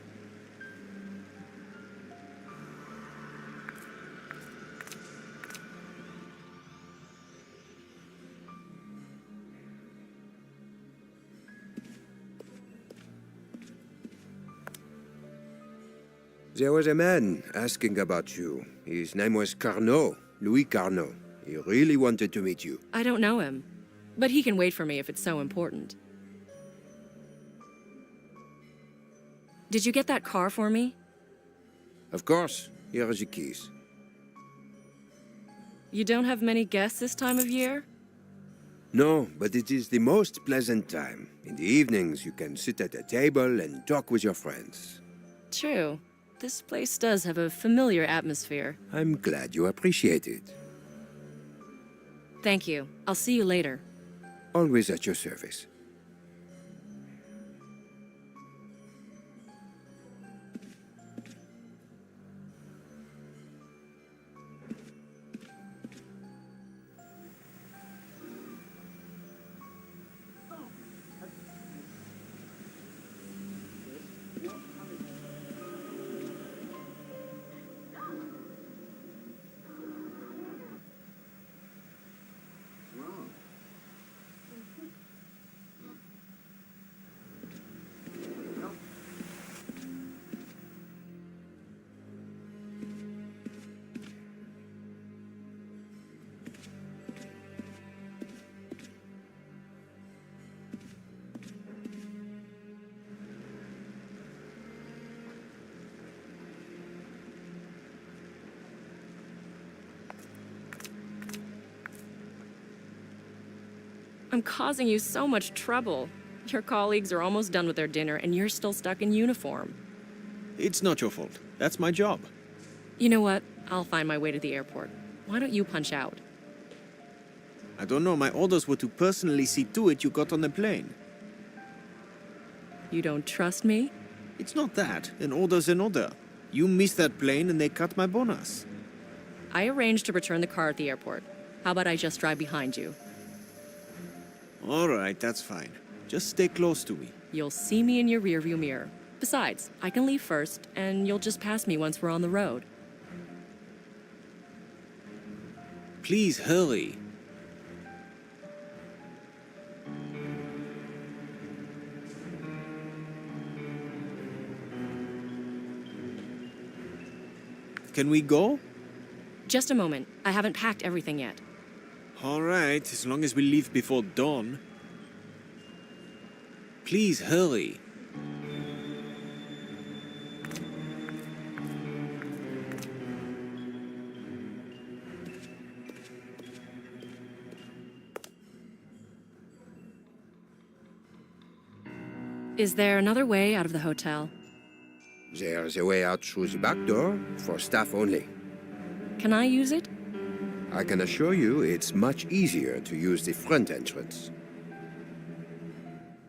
E: There was a man asking about you. His name was Carnot, Louis Carnot. He really wanted to meet you.
A: I don't know him, but he can wait for me if it's so important. Did you get that car for me?
E: Of course. Here are the keys.
A: You don't have many guests this time of year?
E: No, but it is the most pleasant time. In the evenings, you can sit at a table and talk with your friends.
A: True. This place does have a familiar atmosphere.
E: I'm glad you appreciate it.
A: Thank you. I'll see you later.
E: Always at your service.
A: I'm causing you so much trouble. Your colleagues are almost done with their dinner, and you're still stuck in uniform.
D: It's not your fault. That's my job.
A: You know what? I'll find my way to the airport. Why don't you punch out?
D: I don't know, my orders were to personally see to it you got on the plane.
A: You don't trust me?
D: It's not that. An order's an order. You missed that plane and they cut my bonus.
A: I arranged to return the car at the airport. How about I just drive behind you?
D: All right, that's fine. Just stay close to me.
A: You'll see me in your rearview mirror. Besides, I can leave first, and you'll just pass me once we're on the road.
D: Please hurry. Can we go?
A: Just a moment. I haven't packed everything yet.
D: All right, as long as we leave before dawn. Please hurry.
A: Is there another way out of the hotel?
E: There's a way out through the back door for staff only.
A: Can I use it?
E: I can assure you it's much easier to use the front entrance.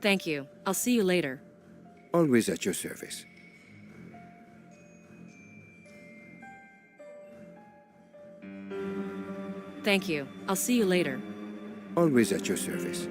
A: Thank you. I'll see you later.
E: Always at your service.
A: Thank you. I'll see you later.
E: Always at your service.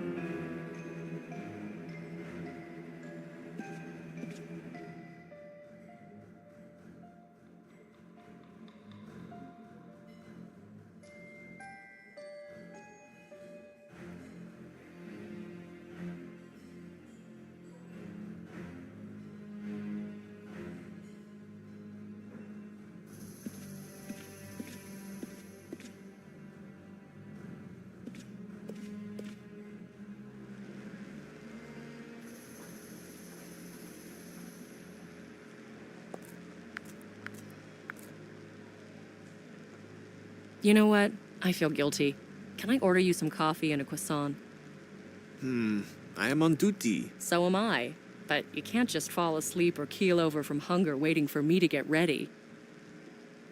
A: You know what? I feel guilty. Can I order you some coffee and a croissant?
D: I am on duty.
A: So am I. But you can't just fall asleep or keel over from hunger waiting for me to get ready.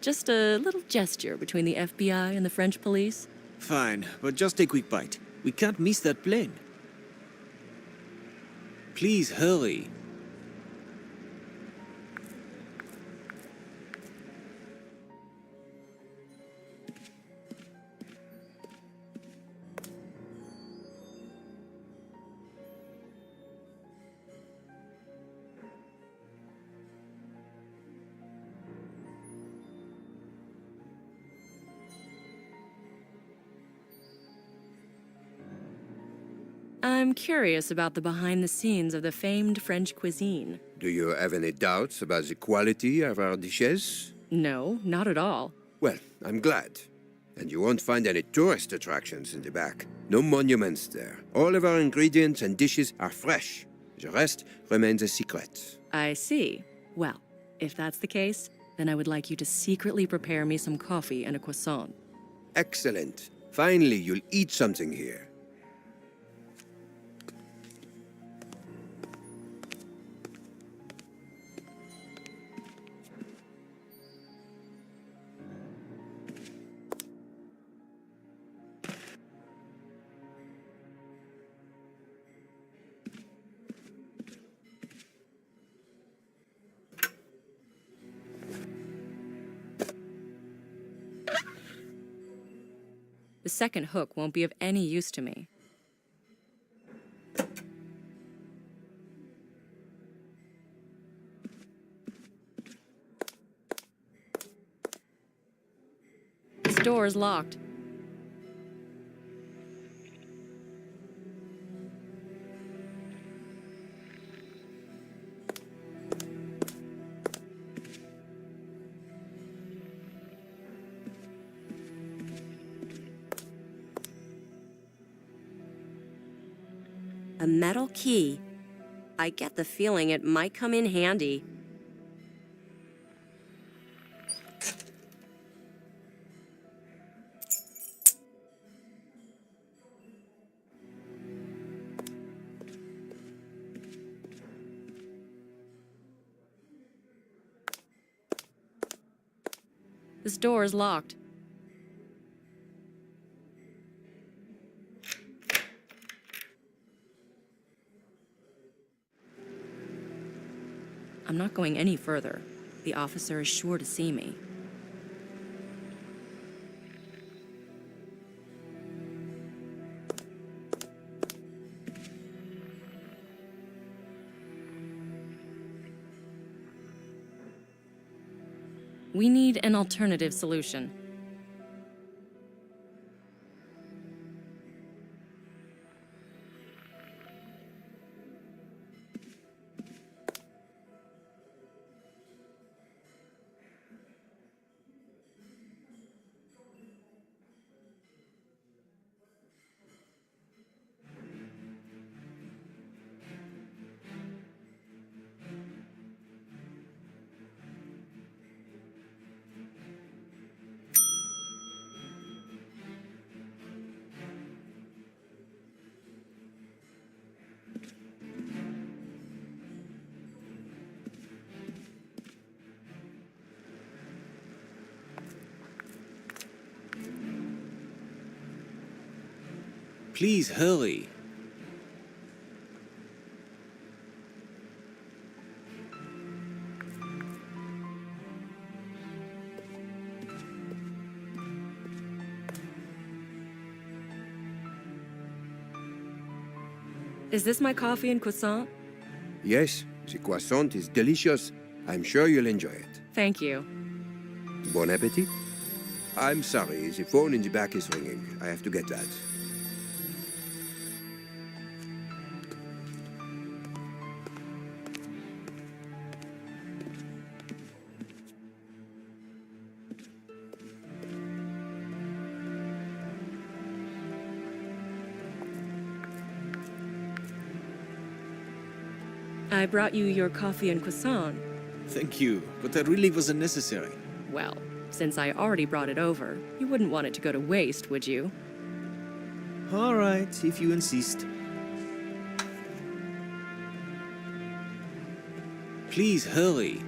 A: Just a little gesture between the FBI and the French police.
D: Fine, but just a quick bite. We can't miss that plane. Please hurry.
A: I'm curious about the behind the scenes of the famed French cuisine.
E: Do you have any doubts about the quality of our dishes?
A: No, not at all.
E: Well, I'm glad. And you won't find any tourist attractions in the back. No monuments there. All of our ingredients and dishes are fresh. The rest remains a secret.
A: I see. Well, if that's the case, then I would like you to secretly prepare me some coffee and a croissant.
E: Excellent. Finally, you'll eat something here.
A: The second hook won't be of any use to me. This door is locked. A metal key. I get the feeling it might come in handy. This door is locked. I'm not going any further. The officer is sure to see me. We need an alternative solution.
D: Please hurry.
A: Is this my coffee and croissant?
E: Yes, the croissant is delicious. I'm sure you'll enjoy it.
A: Thank you.
E: Bon appetit. I'm sorry, the phone in the back is ringing. I have to get that.
A: I brought you your coffee and croissant.
D: Thank you, but that really wasn't necessary.
A: Well, since I already brought it over, you wouldn't want it to go to waste, would you?
D: All right, if you insist. Please hurry.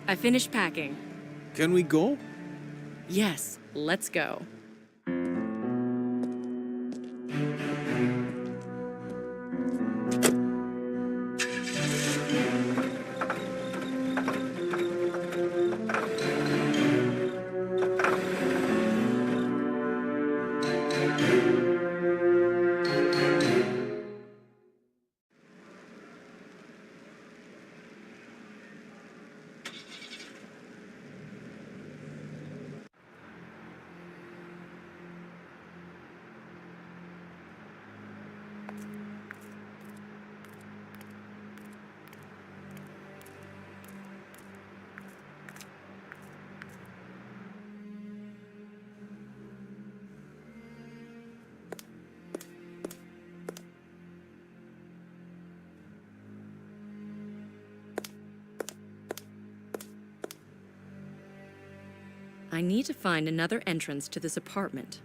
D: I finished packing. Can we go?
A: Yes, let's go. I need to find another entrance to this apartment.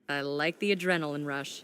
A: I like the adrenaline rush.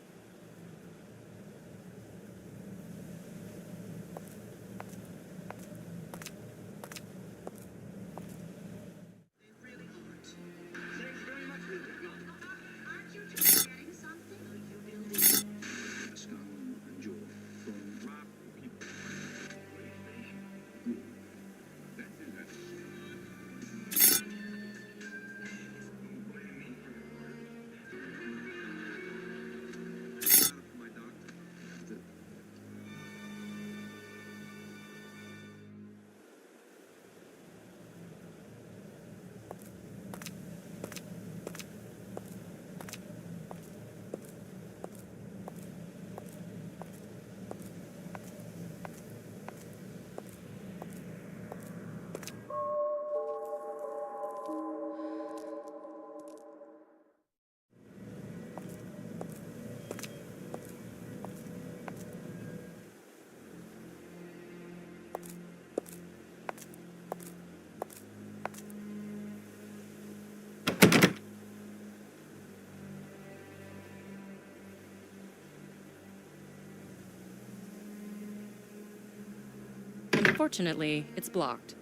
A: Unfortunately, it's blocked.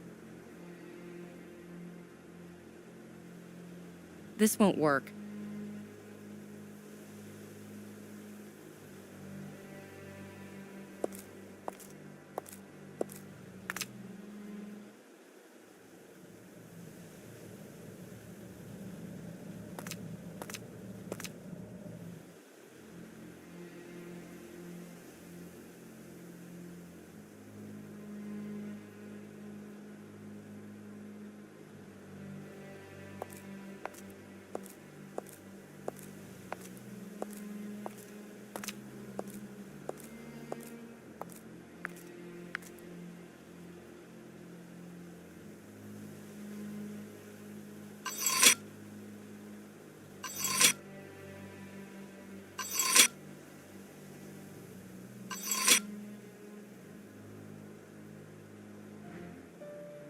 A: This won't work.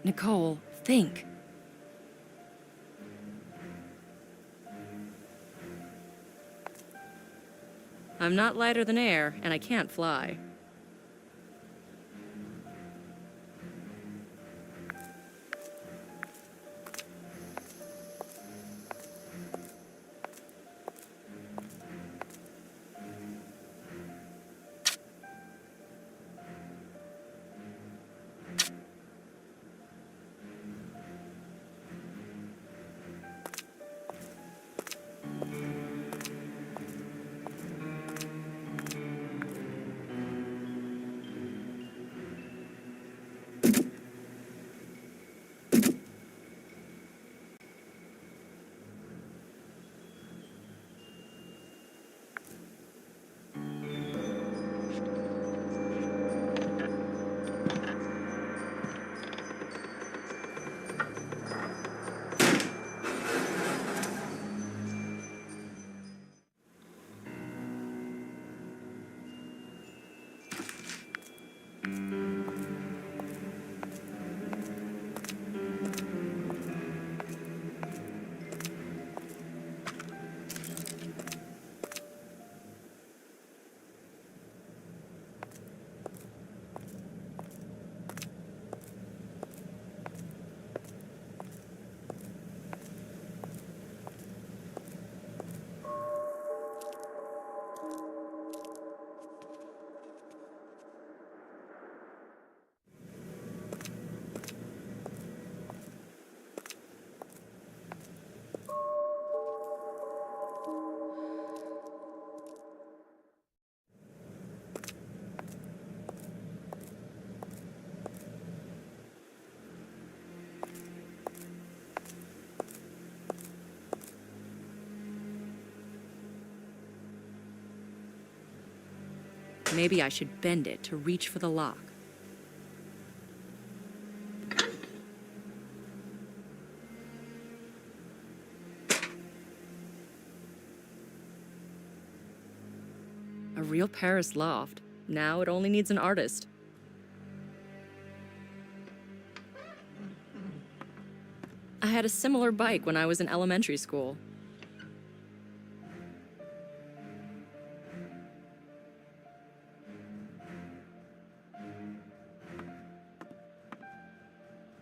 A: Nicole, think. I'm not lighter than air, and I can't fly. Maybe I should bend it to reach for the lock. A real Paris loft. Now it only needs an artist. I had a similar bike when I was in elementary school.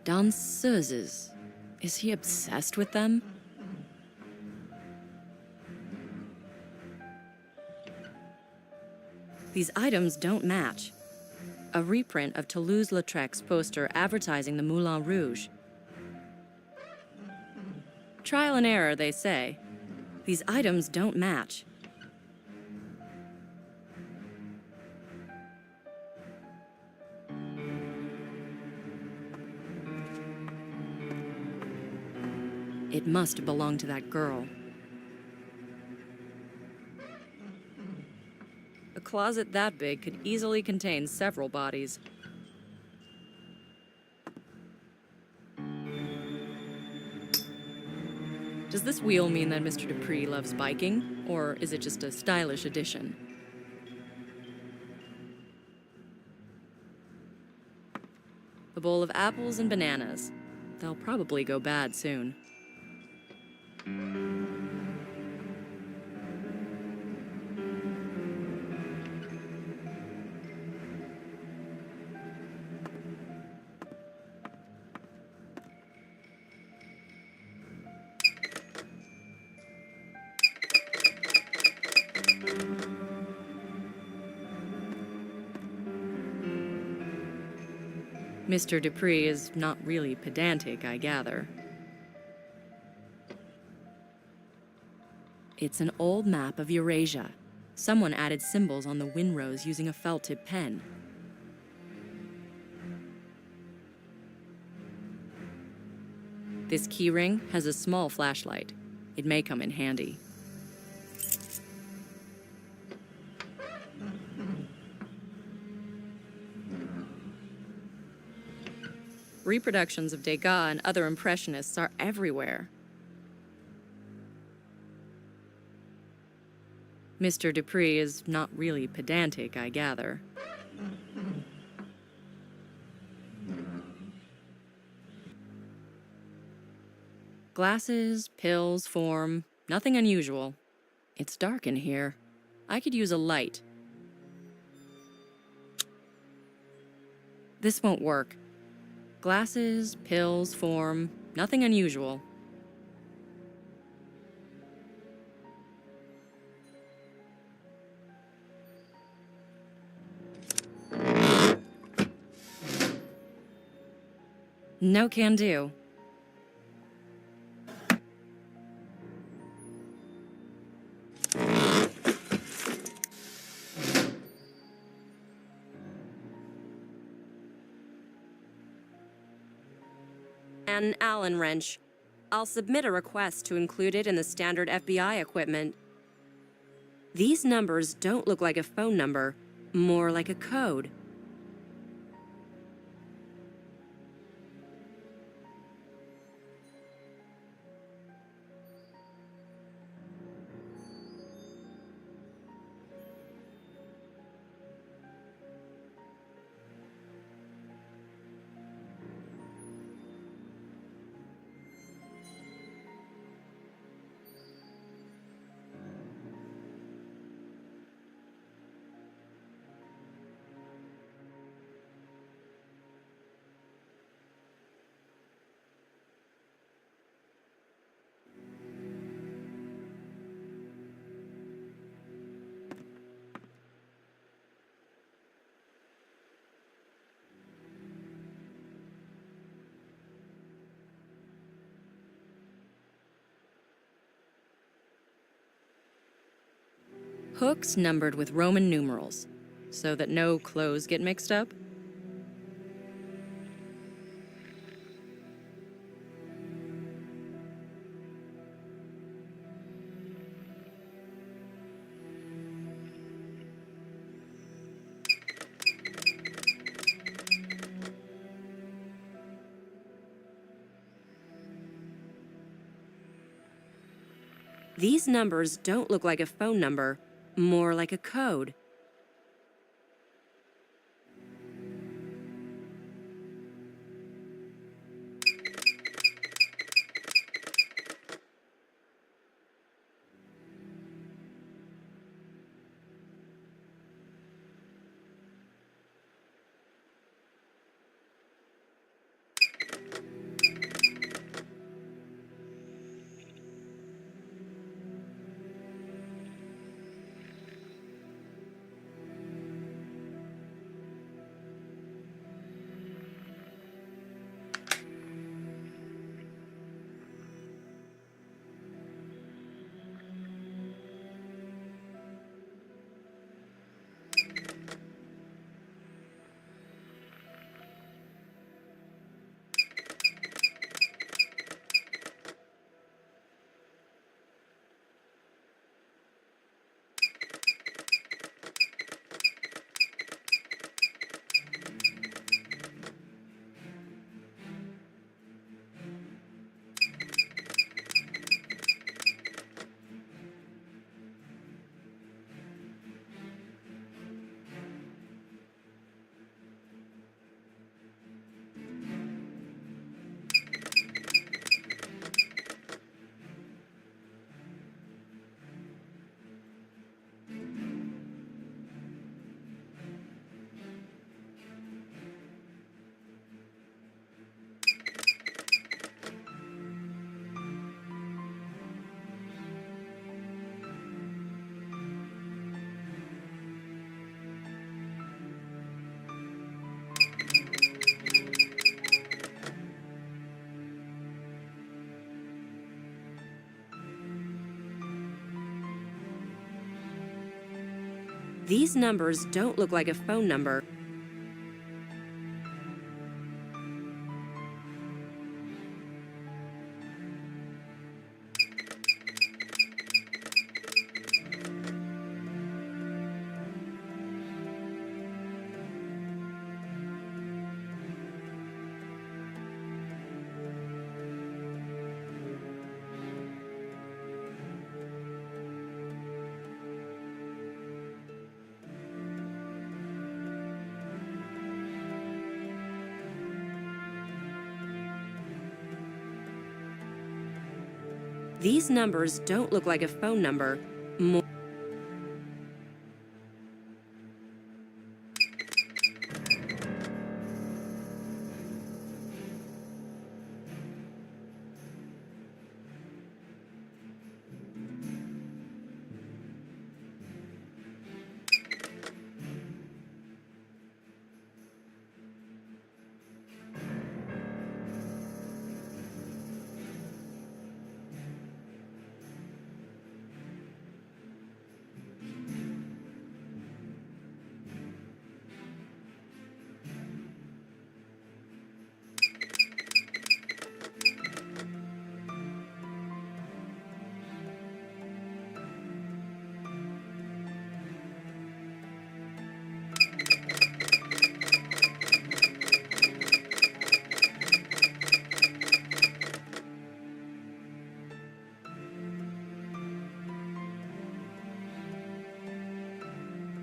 A: Danseuses. Is he obsessed with them? These items don't match. A reprint of Toulouse-Lautrec's poster advertising the Moulin Rouge. Trial and error, they say. These items don't match. It must belong to that girl. A closet that big could easily contain several bodies. Does this wheel mean that Mr. Dupree loves biking, or is it just a stylish addition? A bowl of apples and bananas. They'll probably go bad soon. Mr. Dupree is not really pedantic, I gather. It's an old map of Eurasia. Someone added symbols on the windrows using a felt-tip pen. This keyring has a small flashlight. It may come in handy. Reproductions of Degas and other Impressionists are everywhere. Mr. Dupree is not really pedantic, I gather. Glasses, pills, form, nothing unusual. It's dark in here. I could use a light. This won't work. Glasses, pills, form, nothing unusual. No can do. An Allen wrench. I'll submit a request to include it in the standard FBI equipment. These numbers don't look like a phone number, more like a code. Hooks numbered with Roman numerals, so that no clothes get mixed up. These numbers don't look like a phone number, more like a code. These numbers don't look like a phone number. These numbers don't look like a phone number. More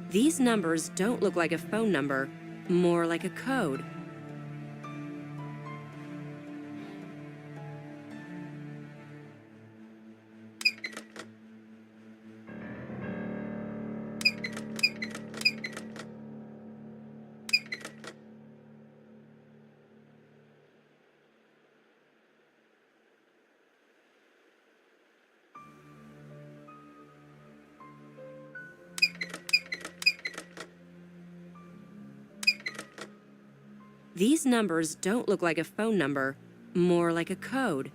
A: These numbers don't look like a phone number, more like a code. These numbers don't look like a phone number, more like a code.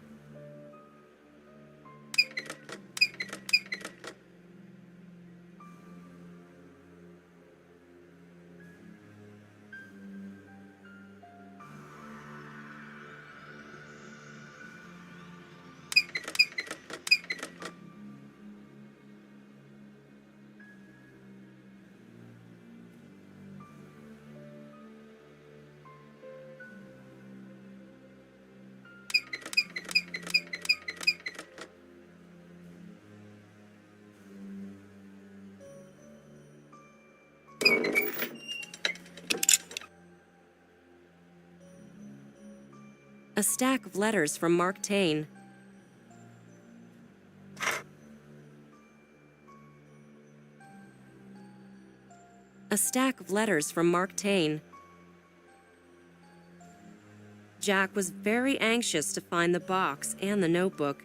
A: A stack of letters from Mark Twain. A stack of letters from Mark Twain. Jack was very anxious to find the box and the notebook.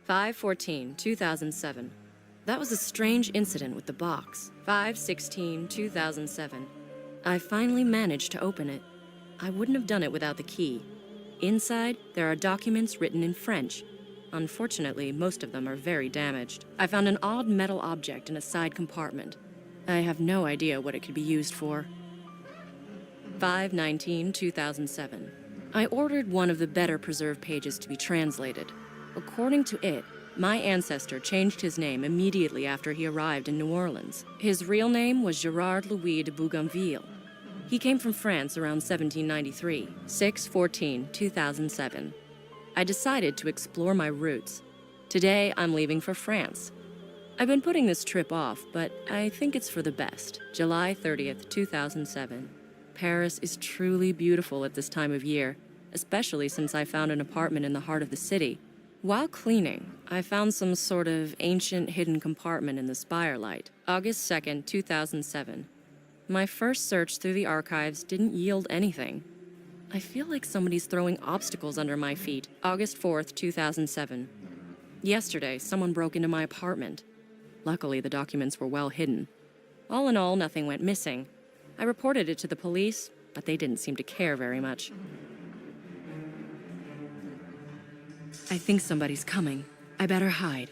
A: (5/14/2007). That was a strange incident with the box. 5/16/2007. I finally managed to open it. I wouldn't have done it without the key. Inside, there are documents written in French. Unfortunately, most of them are very damaged. I found an odd metal object in a side compartment. I have no idea what it could be used for. 5/19/2007. I ordered one of the better preserved pages to be translated. According to it, my ancestor changed his name immediately after he arrived in New Orleans. His real name was Gerard Louis de Bougainville. He came from France around 1793. 6/14/2007. I decided to explore my roots. Today, I'm leaving for France. I've been putting this trip off, but I think it's for the best. July 30th, 2007. Paris is truly beautiful at this time of year, especially since I found an apartment in the heart of the city. While cleaning, I found some sort of ancient hidden compartment in the spirelight. August 2nd, 2007. My first search through the archives didn't yield anything. I feel like somebody's throwing obstacles under my feet. August 4th, 2007. Yesterday, someone broke into my apartment. Luckily, the documents were well hidden. All in all, nothing went missing. I reported it to the police, but they didn't seem to care very much. I think somebody's coming. I better hide.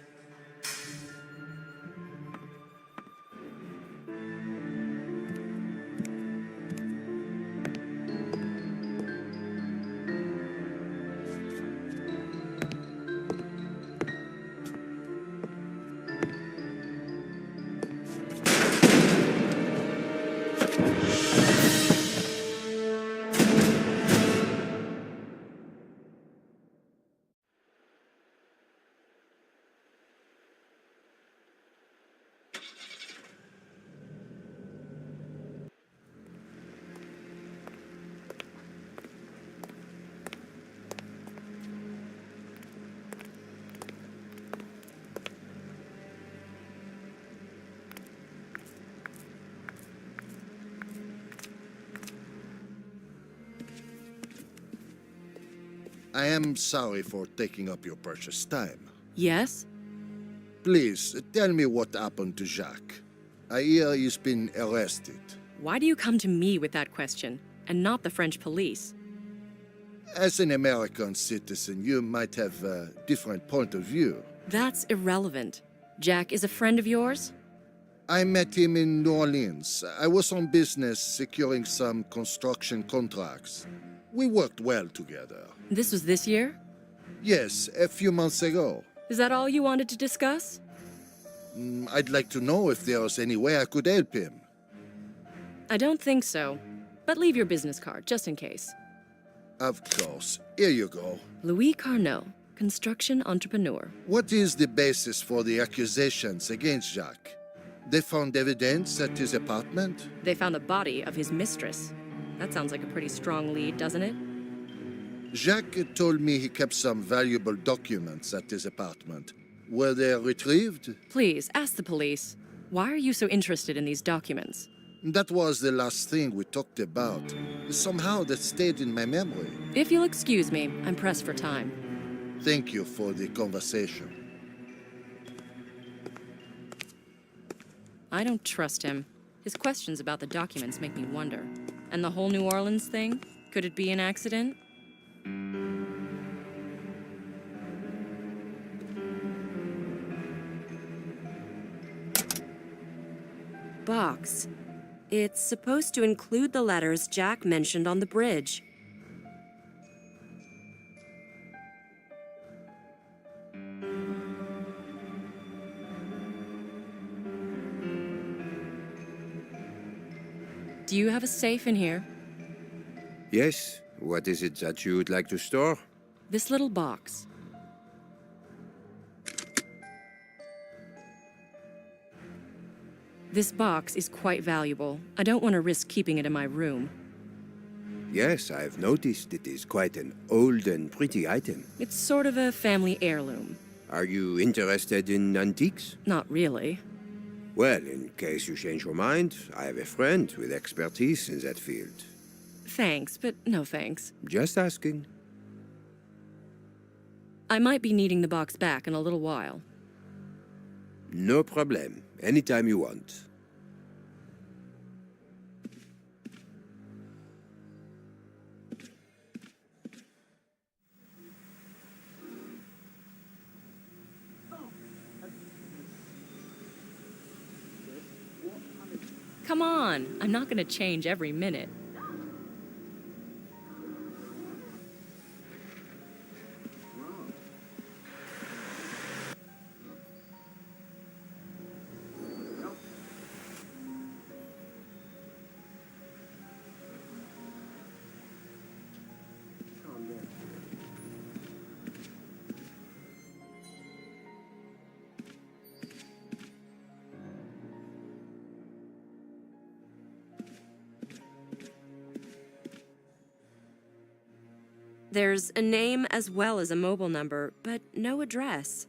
J: I am sorry for taking up your precious time.
A: Yes?
J: Please, tell me what happened to Jacques. I hear he's been arrested.
A: Why do you come to me with that question, and not the French police?
J: As an American citizen, you might have a different point of view.
A: That's irrelevant. Jack is a friend of yours?
J: I met him in New Orleans. I was on business securing some construction contracts. We worked well together.
A: This was this year?
J: Yes, a few months ago.
A: Is that all you wanted to discuss?
J: I'd like to know if there was any way I could help him.
A: I don't think so. But leave your business card, just in case.
J: Of course. Here you go.
A: Louis Carnot, construction entrepreneur.
J: What is the basis for the accusations against Jacques? They found evidence at his apartment?
A: They found the body of his mistress. That sounds like a pretty strong lead, doesn't it?
J: Jacques told me he kept some valuable documents at his apartment. Were they retrieved?
A: Please, ask the police. Why are you so interested in these documents?
J: That was the last thing we talked about. Somehow that stayed in my memory.
A: If you'll excuse me, I'm pressed for time.
J: Thank you for the conversation.
A: I don't trust him. His questions about the documents make me wonder. And the whole New Orleans thing? Could it be an accident? Box. It's supposed to include the letters Jack mentioned on the bridge. Do you have a safe in here?
E: Yes, what is it that you would like to store?
A: This little box. This box is quite valuable. I don't want to risk keeping it in my room.
E: Yes, I've noticed it is quite an old and pretty item.
A: It's sort of a family heirloom.
E: Are you interested in antiques?
A: Not really.
E: Well, in case you change your mind, I have a friend with expertise in that field.
A: Thanks, but no thanks.
E: Just asking.
A: I might be needing the box back in a little while.
E: No problem. Anytime you want.
A: Come on, I'm not gonna change every minute. There's a name as well as a mobile number, but no address.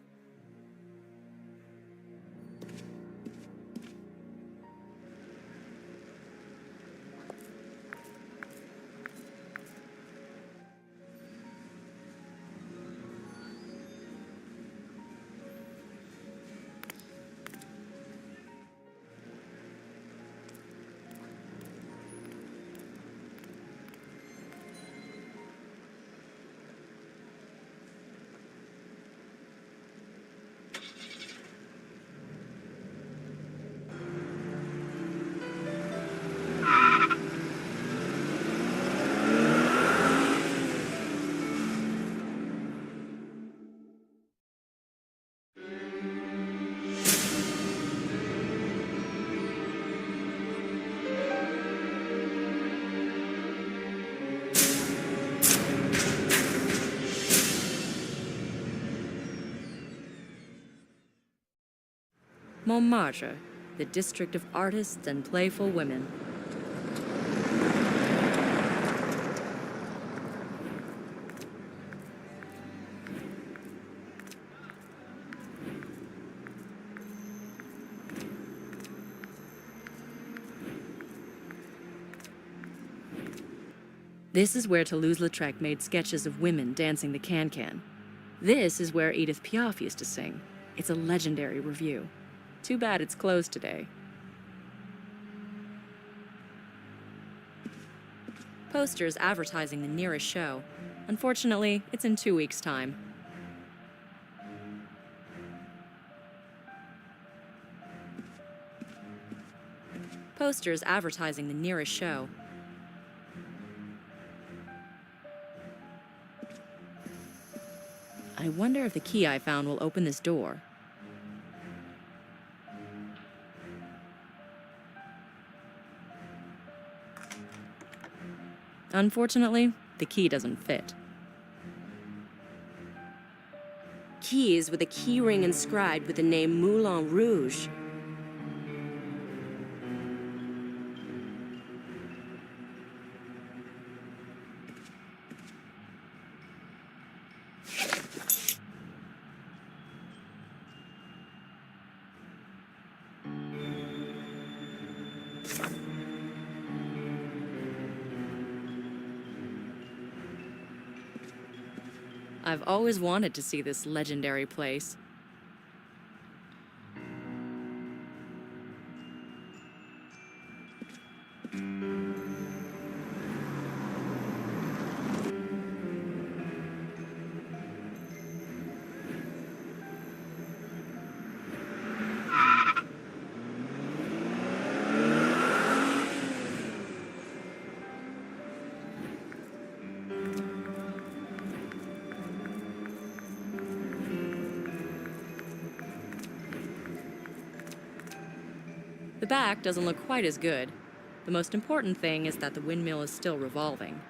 A: Montmartre, the district of artists and playful women. This is where Toulouse-Lautrec made sketches of women dancing the can-can. This is where Edith Piaf used to sing. It's a legendary revue. Too bad it's closed today. Posters advertising the nearest show. Unfortunately, it's in 2 weeks' time. Posters advertising the nearest show. I wonder if the key I found will open this door. Unfortunately, the key doesn't fit. Keys with a key ring inscribed with the name Moulin Rouge. I've always wanted to see this legendary place. The back doesn't look quite as good. The most important thing is that the windmill is still revolving.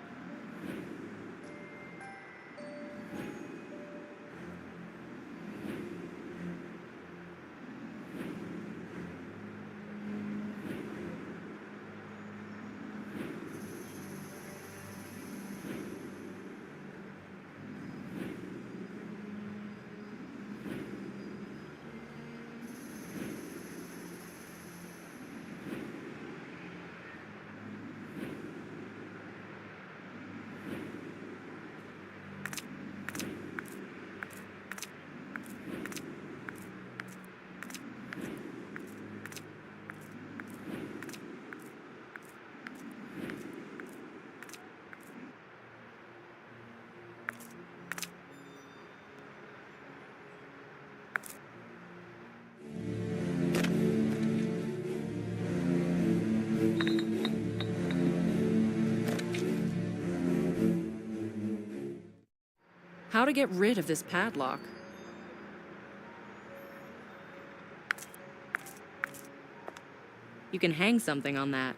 A: How to get rid of this padlock? You can hang something on that.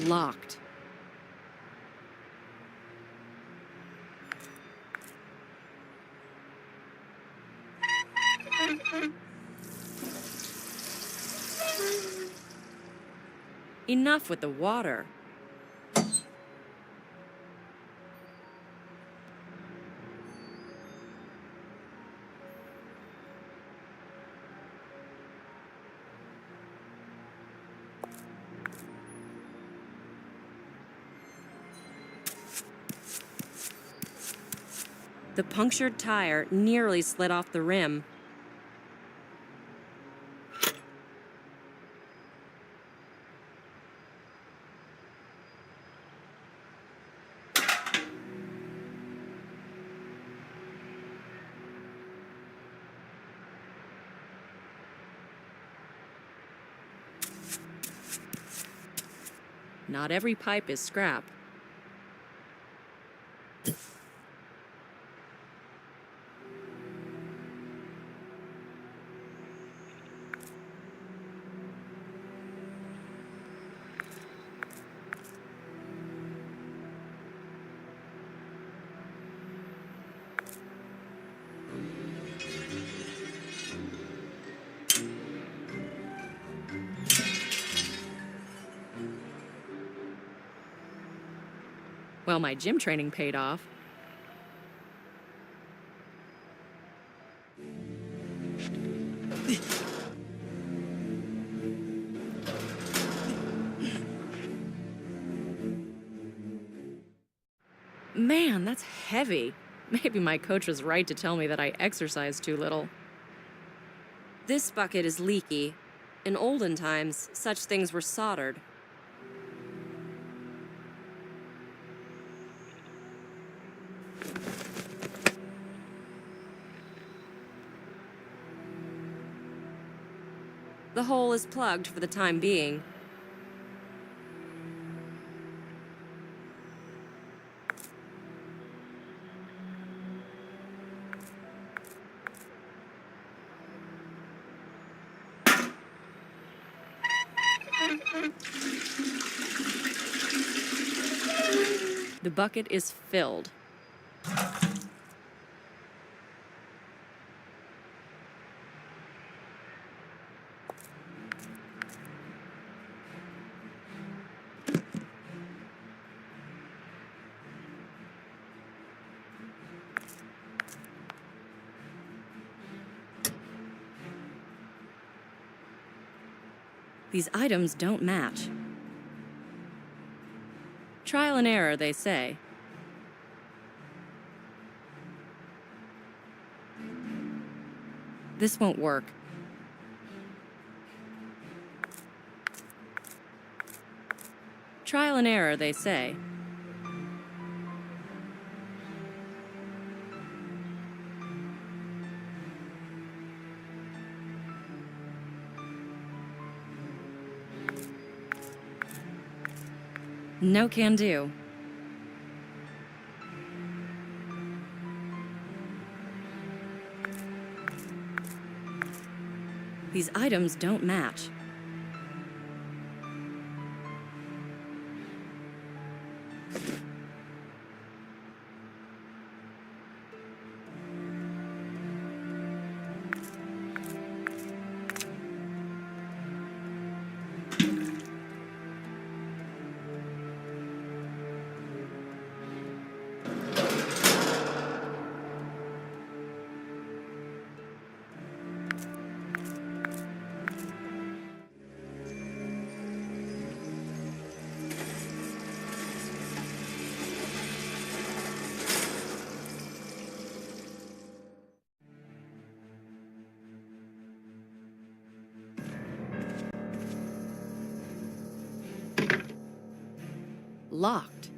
A: Locked. Enough with the water. The punctured tire nearly slid off the rim. Not every pipe is scrap. Well, my gym training paid off. Man, that's heavy. Maybe my coach was right to tell me that I exercise too little. This bucket is leaky. In olden times, such things were soldered. The hole is plugged for the time being. The bucket is filled. These items don't match. Trial and error, they say. This won't work. Trial and error, they say. No can do. These items don't match. Locked.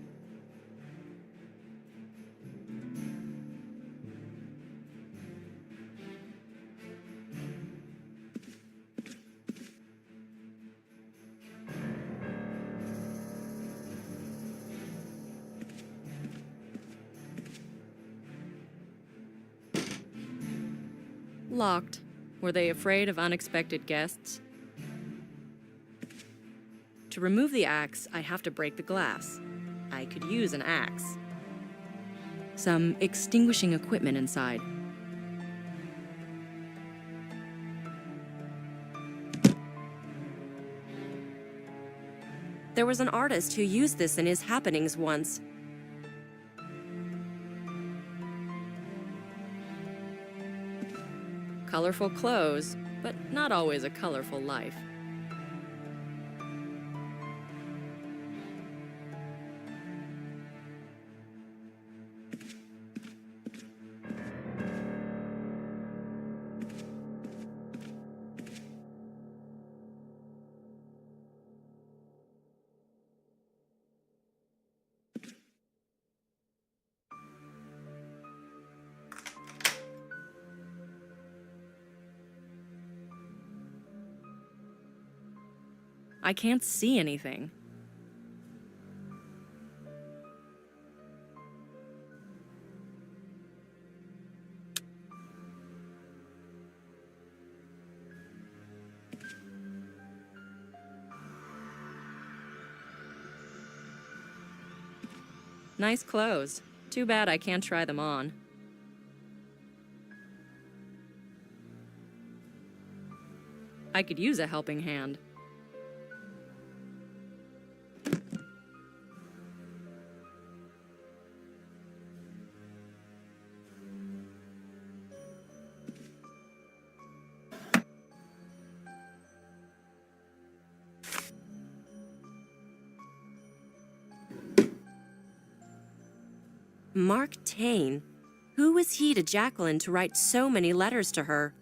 A: Locked. Were they afraid of unexpected guests? To remove the axe, I have to break the glass. I could use an axe. Some extinguishing equipment inside. There was an artist who used this in his happenings once. Colorful clothes, but not always a colorful life. I can't see anything. Nice clothes. Too bad I can't try them on. I could use a helping hand. Mark Tane? Who was he to Jacqueline to write so many letters to her?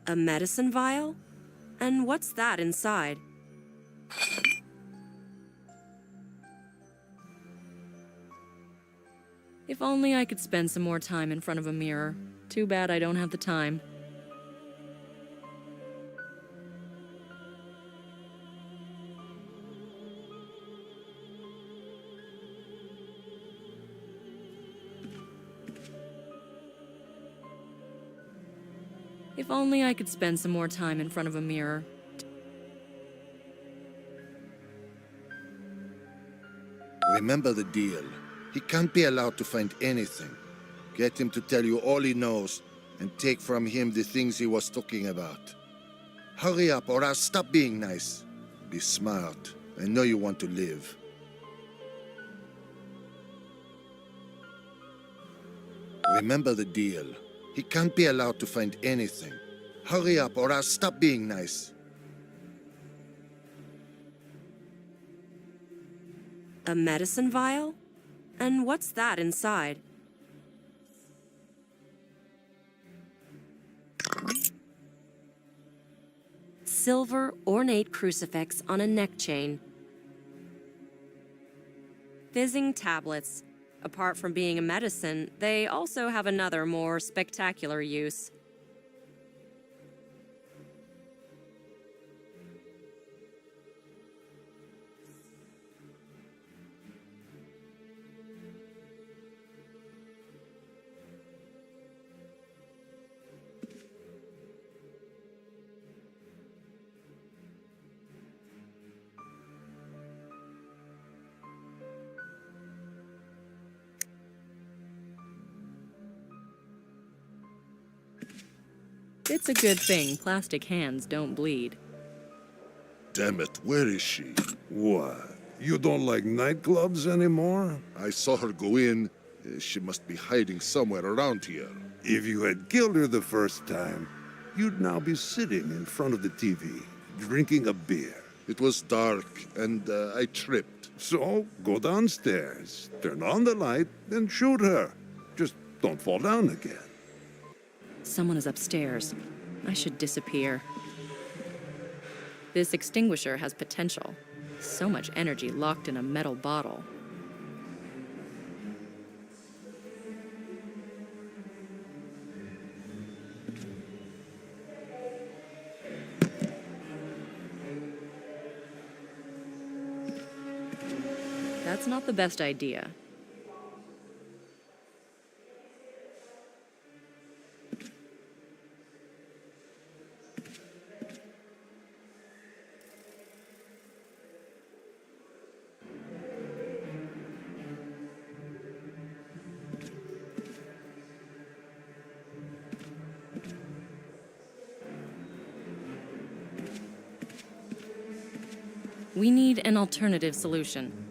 A: A medicine vial? And what's that inside? If only I could spend some more time in front of a mirror. Too bad I don't have the time. If only I could spend some more time in front of a mirror.
J: Remember the deal. He can't be allowed to find anything. Get him to tell you all he knows, and take from him the things he was talking about. Hurry up, or I'll stop being nice. Be smart. I know you want to live. Remember the deal. He can't be allowed to find anything. Hurry up, or I'll stop being nice.
A: A medicine vial? And what's that inside? Silver ornate crucifix on a neck chain. Fizzing tablets. Apart from being a medicine, they also have another more spectacular use. It's a good thing plastic hands don't bleed.
J: Damn it, where is she?
K: What? You don't like nightclubs anymore?
J: I saw her go in. She must be hiding somewhere around here.
K: If you had killed her the first time, you'd now be sitting in front of the TV, drinking a beer.
J: It was dark, and I tripped.
K: So, go downstairs, turn on the light, and shoot her. Just don't fall down again.
A: Someone is upstairs. I should disappear. This extinguisher has potential. So much energy locked in a metal bottle. That's not the best idea. We need an alternative solution.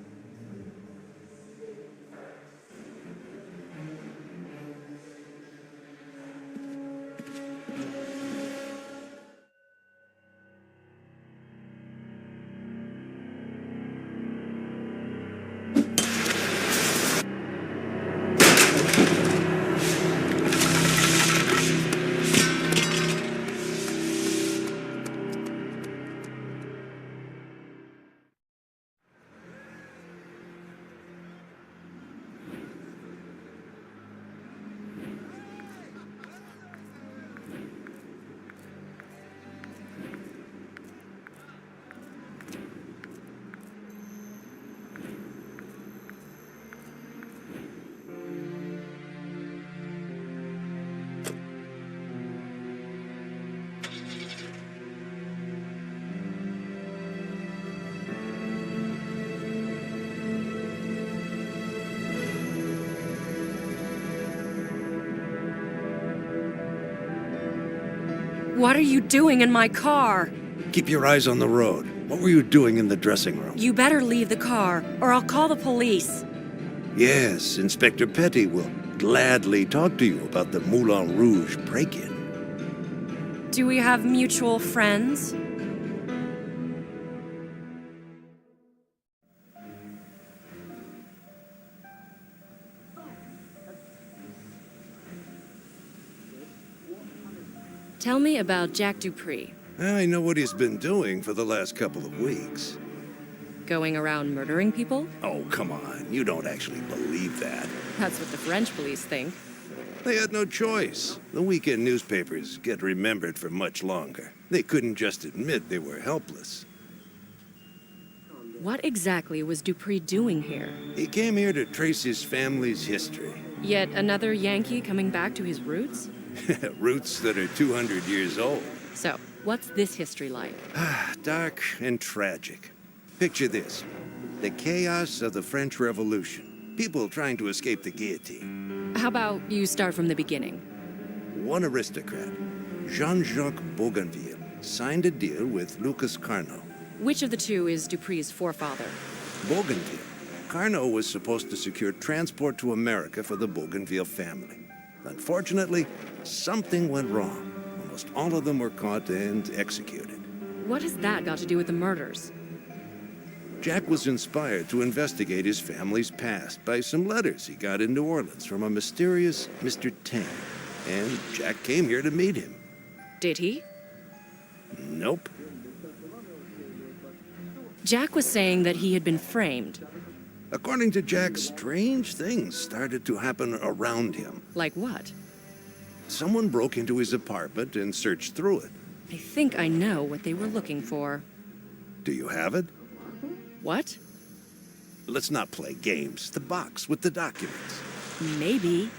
A: What are you doing in my car?
L: Keep your eyes on the road. What were you doing in the dressing room?
A: You better leave the car, or I'll call the police.
L: Yes, Inspector Petty will gladly talk to you about the Moulin Rouge break-in.
A: Do we have mutual friends? Tell me about Jack Dupree.
L: I know what he's been doing for the last couple of weeks.
A: Going around murdering people?
L: Oh, come on. You don't actually believe that.
A: That's what the French police think.
L: They had no choice. The weekend newspapers get remembered for much longer. They couldn't just admit they were helpless.
A: What exactly was Dupree doing here?
L: He came here to trace his family's history.
A: Yet another Yankee coming back to his roots?
L: Roots that are 200 years old.
A: So, what's this history like?
L: Dark and tragic. Picture this. The chaos of the French Revolution. People trying to escape the guillotine.
A: How about you start from the beginning?
L: One aristocrat, Jean-Jacques Bougainville, signed a deal with Lucas Carnot.
A: Which of the two is Dupree's forefather?
L: Bougainville. Carnot was supposed to secure transport to America for the Bougainville family. Unfortunately, something went wrong. Almost all of them were caught and executed.
A: What has that got to do with the murders?
L: Jack was inspired to investigate his family's past by some letters he got in New Orleans from a mysterious Mr. Tang. And Jack came here to meet him.
A: Did he?
L: Nope.
A: Jack was saying that he had been framed.
L: According to Jack, strange things started to happen around him.
A: Like what?
L: Someone broke into his apartment and searched through it.
A: I think I know what they were looking for.
L: Do you have it?
A: What?
L: Let's not play games. The box with the documents.
A: Maybe.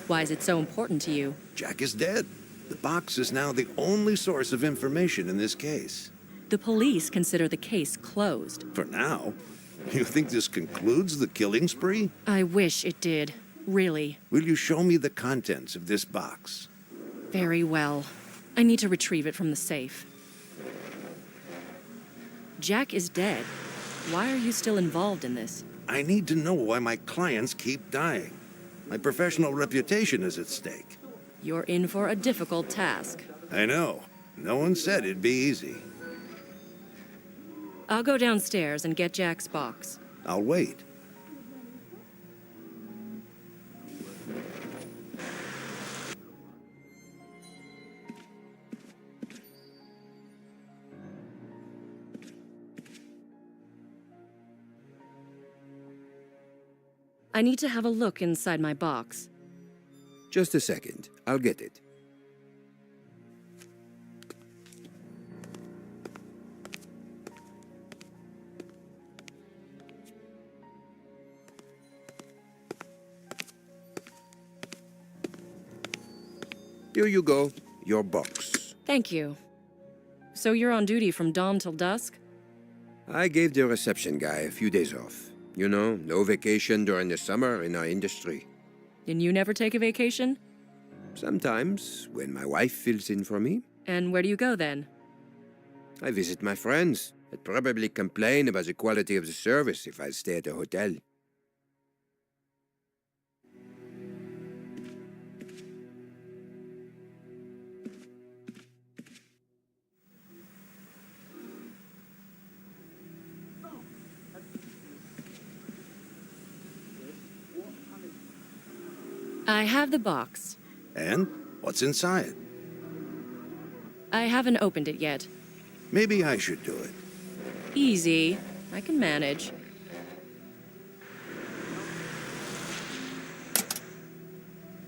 A: Why is it so important to you?
L: Jack is dead. The box is now the only source of information in this case.
A: The police consider the case closed.
L: For now. You think this concludes the killing spree?
A: I wish it did. Really.
L: Will you show me the contents of this box?
A: Very well. I need to retrieve it from the safe. Jack is dead. Why are you still involved in this?
L: I need to know why my clients keep dying. My professional reputation is at stake.
A: You're in for a difficult task.
L: I know. No one said it'd be easy.
A: I'll go downstairs and get Jack's box.
L: I'll wait.
A: I need to have a look inside my box.
E: Just a second. I'll get it. Here you go, your box.
A: Thank you. So you're on duty from dawn till dusk?
E: I gave the reception guy a few days off. You know, no vacation during the summer in our industry.
A: And you never take a vacation?
E: Sometimes, when my wife fills in for me,
A: And where do you go then?
E: I visit my friends. I'd probably complain about the quality of the service if I stay at a hotel.
A: I have the box.
L: And what's inside?
A: I haven't opened it yet.
L: Maybe I should do it.
A: Easy. I can manage.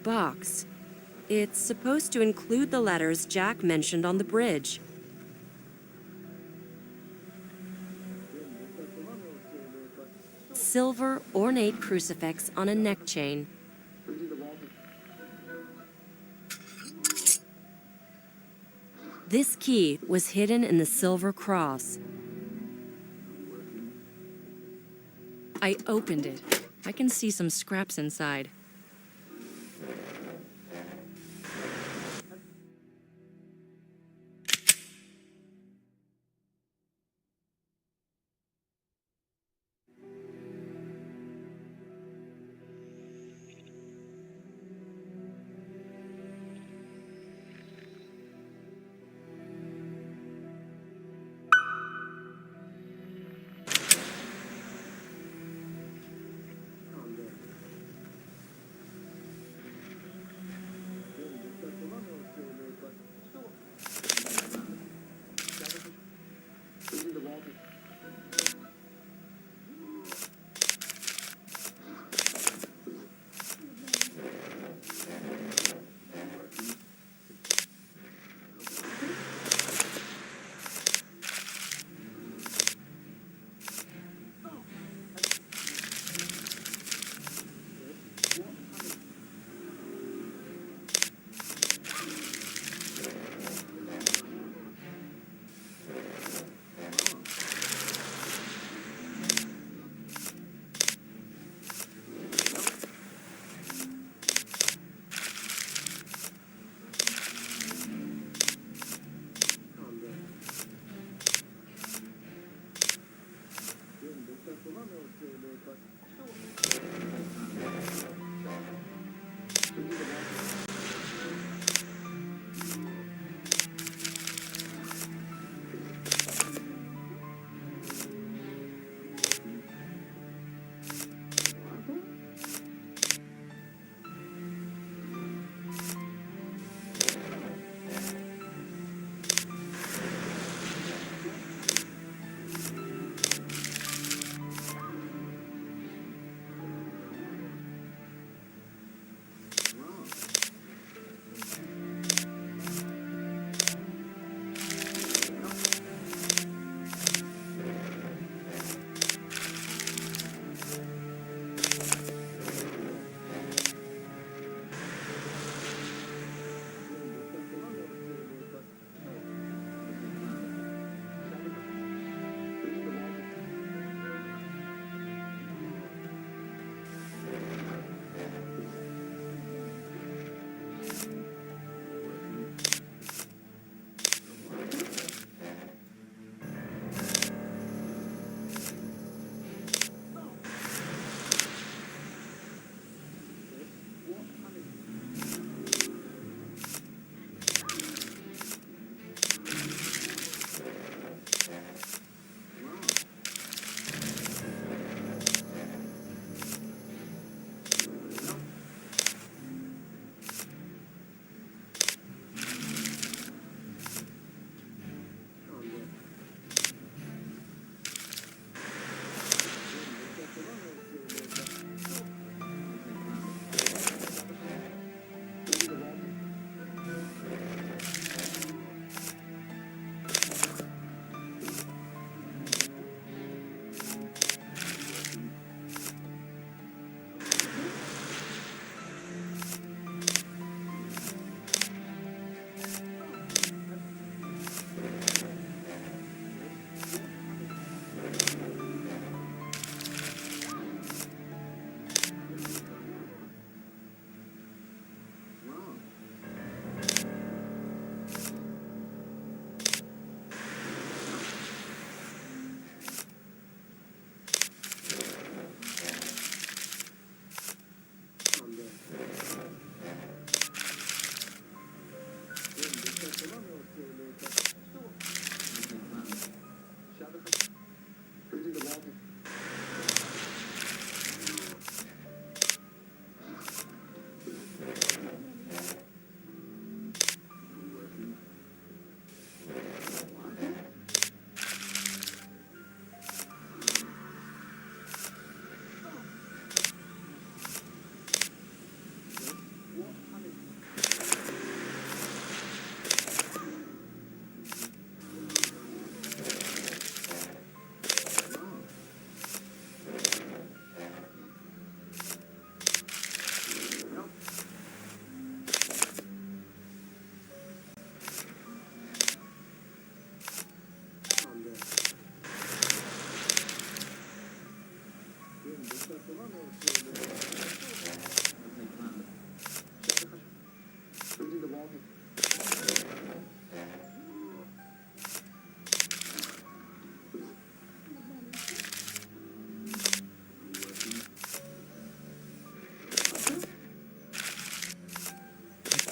A: Box. It's supposed to include the letters Jack mentioned on the bridge. Silver ornate crucifix on a neck chain. This key was hidden in the silver cross. I opened it. I can see some scraps inside.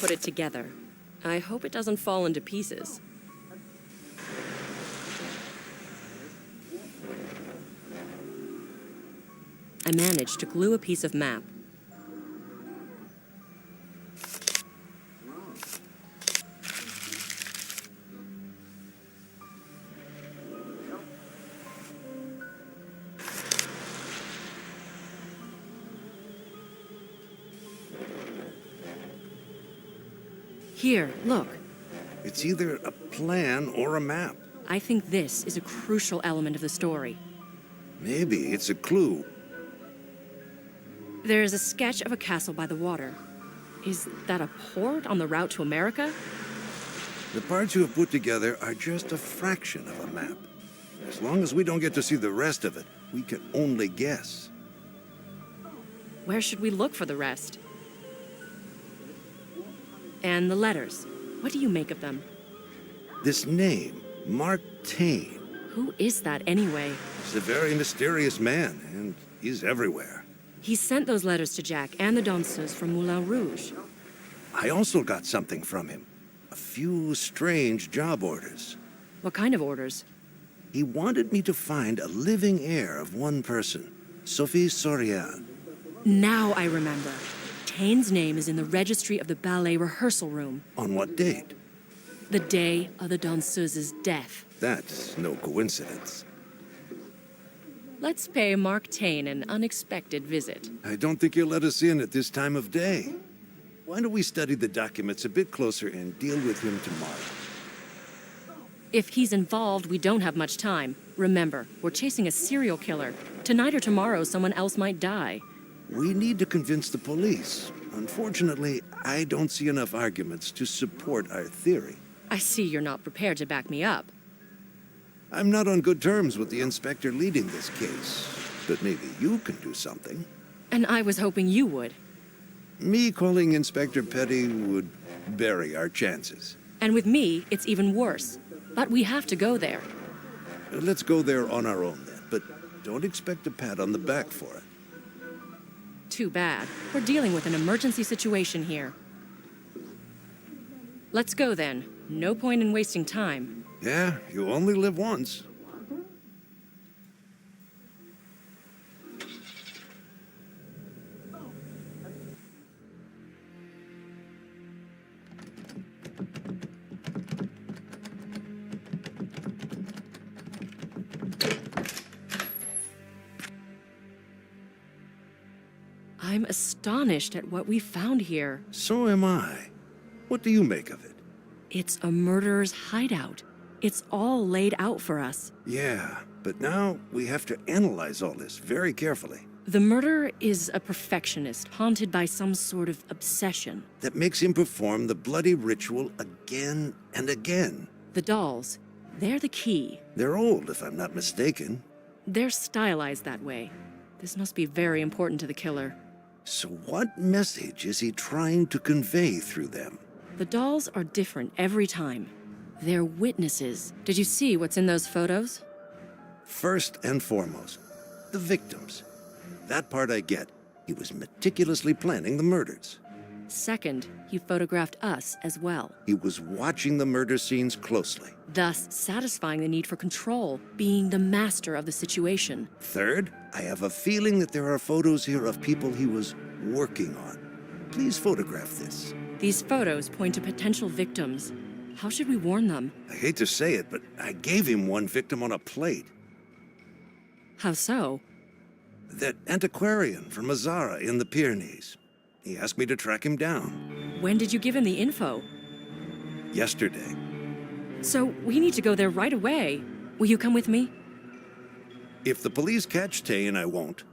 A: put it together. I hope it doesn't fall into pieces. I managed to glue a piece of map. Here, look.
L: It's either a plan or a map.
A: I think this is a crucial element of the story.
L: Maybe it's a clue.
A: There's a sketch of a castle by the water. Is that a port on the route to America?
L: The parts you have put together are just a fraction of a map. As long as we don't get to see the rest of it, we can only guess.
A: Where should we look for the rest? And the letters. What do you make of them?
L: This name, Mark Twain.
A: Who is that anyway?
L: He's a very mysterious man, and he's everywhere.
A: He sent those letters to Jack and the danseuses from Moulin Rouge.
L: I also got something from him. A few strange job orders.
A: What kind of orders?
L: He wanted me to find a living heir of one person, Sophie Sorian.
A: Now I remember. Taine's name is in the registry of the ballet rehearsal room.
L: On what date?
A: The day of the danseuse's death.
L: That's no coincidence.
A: Let's pay Mark Twain an unexpected visit.
L: I don't think he'll let us in at this time of day. Why don't we study the documents a bit closer and deal with him tomorrow?
A: If he's involved, we don't have much time. Remember, we're chasing a serial killer. Tonight or tomorrow, someone else might die.
L: We need to convince the police. Unfortunately, I don't see enough arguments to support our theory.
A: I see you're not prepared to back me up.
L: I'm not on good terms with the inspector leading this case, but maybe you can do something.
A: And I was hoping you would.
L: Me calling Inspector Petty would bury our chances.
A: And with me, it's even worse. But we have to go there.
L: Let's go there on our own then, but don't expect a pat on the back for it.
A: Too bad. We're dealing with an emergency situation here. Let's go then. No point in wasting time.
L: Yeah, you only live once.
A: I'm astonished at what we found here.
L: So am I. What do you make of it?
A: It's a murderer's hideout. It's all laid out for us.
L: Yeah, but now we have to analyze all this very carefully.
A: The murderer is a perfectionist, haunted by some sort of obsession.
L: That makes him perform the bloody ritual again and again.
A: The dolls, they're the key.
L: They're old, if I'm not mistaken.
A: They're stylized that way. This must be very important to the killer.
L: So what message is he trying to convey through them?
A: The dolls are different every time. They're witnesses. Did you see what's in those photos?
L: First and foremost, the victims. That part I get. He was meticulously planning the murders.
A: Second, he photographed us as well.
L: He was watching the murder scenes closely.
A: Thus, satisfying the need for control, being the master of the situation.
L: Third, I have a feeling that there are photos here of people he was working on. Please photograph this.
A: These photos point to potential victims. How should we warn them?
L: I hate to say it, but I gave him one victim on a plate.
A: How so?
L: That antiquarian from Azara in the Pyrenees. He asked me to track him down.
A: When did you give him the info?
L: Yesterday.
A: So we need to go there right away. Will you come with me?
L: If the police catch Tay, I won't.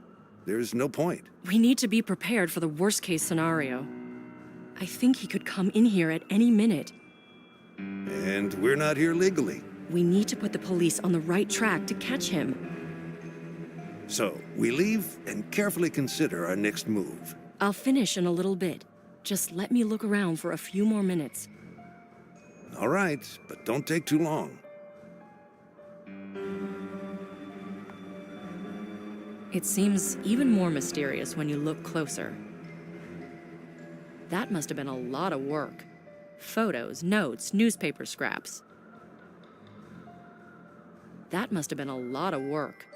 L: There's no point.
A: We need to be prepared for the worst-case scenario. I think he could come in here at any minute.
L: And we're not here legally.
A: We need to put the police on the right track to catch him.
L: So, we leave and carefully consider our next move.
A: I'll finish in a little bit. Just let me look around for a few more minutes.
L: All right, but don't take too long.
A: It seems even more mysterious when you look closer. That must have been a lot of work. Photos, notes, newspaper scraps. That must have been a lot of work.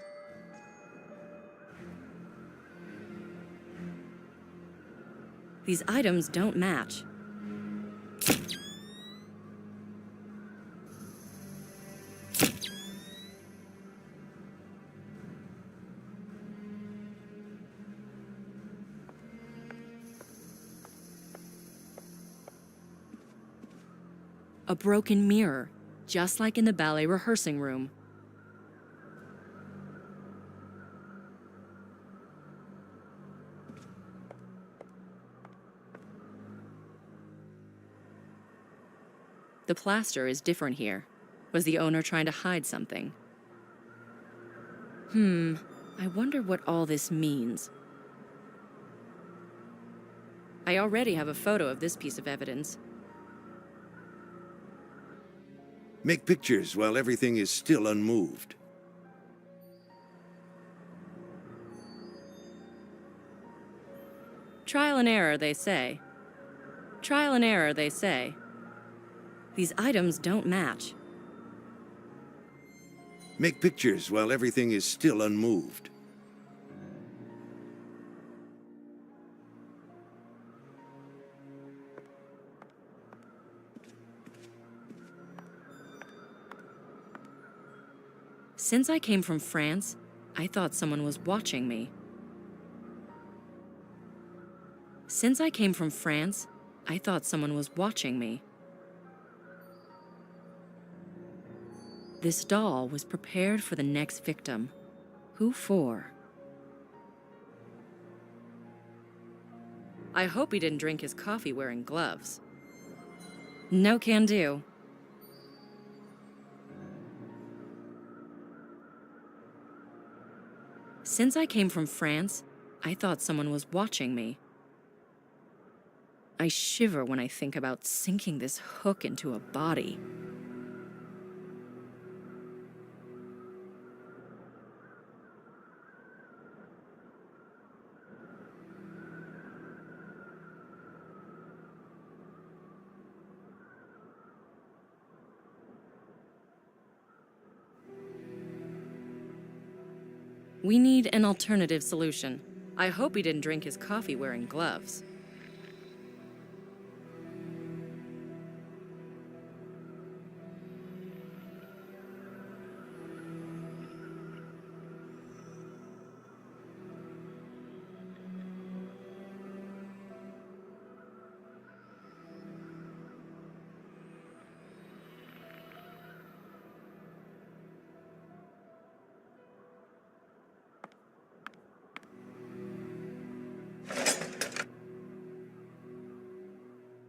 A: These items don't match. A broken mirror, just like in the ballet rehearsing room. The plaster is different here. Was the owner trying to hide something? I wonder what all this means. I already have a photo of this piece of evidence.
L: Make pictures while everything is still unmoved.
A: Trial and error, they say. Trial and error, they say. These items don't match.
L: Make pictures while everything is still unmoved.
A: Since I came from France, I thought someone was watching me. Since I came from France, I thought someone was watching me. This doll was prepared for the next victim. Who for? I hope he didn't drink his coffee wearing gloves. No can do. Since I came from France, I thought someone was watching me. I shiver when I think about sinking this hook into a body. We need an alternative solution. I hope he didn't drink his coffee wearing gloves.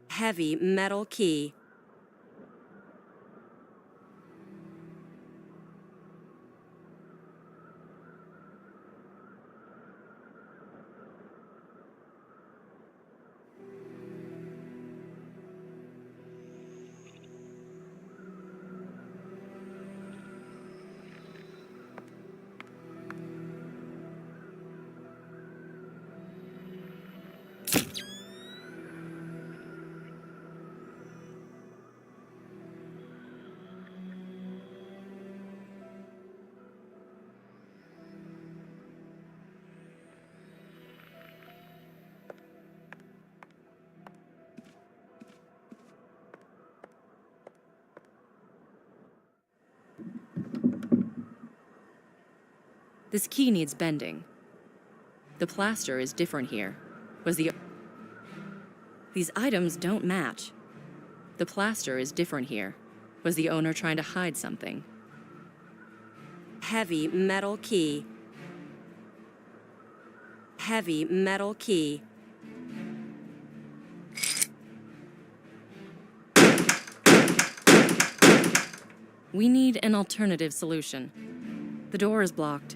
A: Heavy metal key. This key needs bending. The plaster is different here. These items don't match. The plaster is different here. Was the owner trying to hide something? Heavy metal key. Heavy metal key. We need an alternative solution. The door is blocked.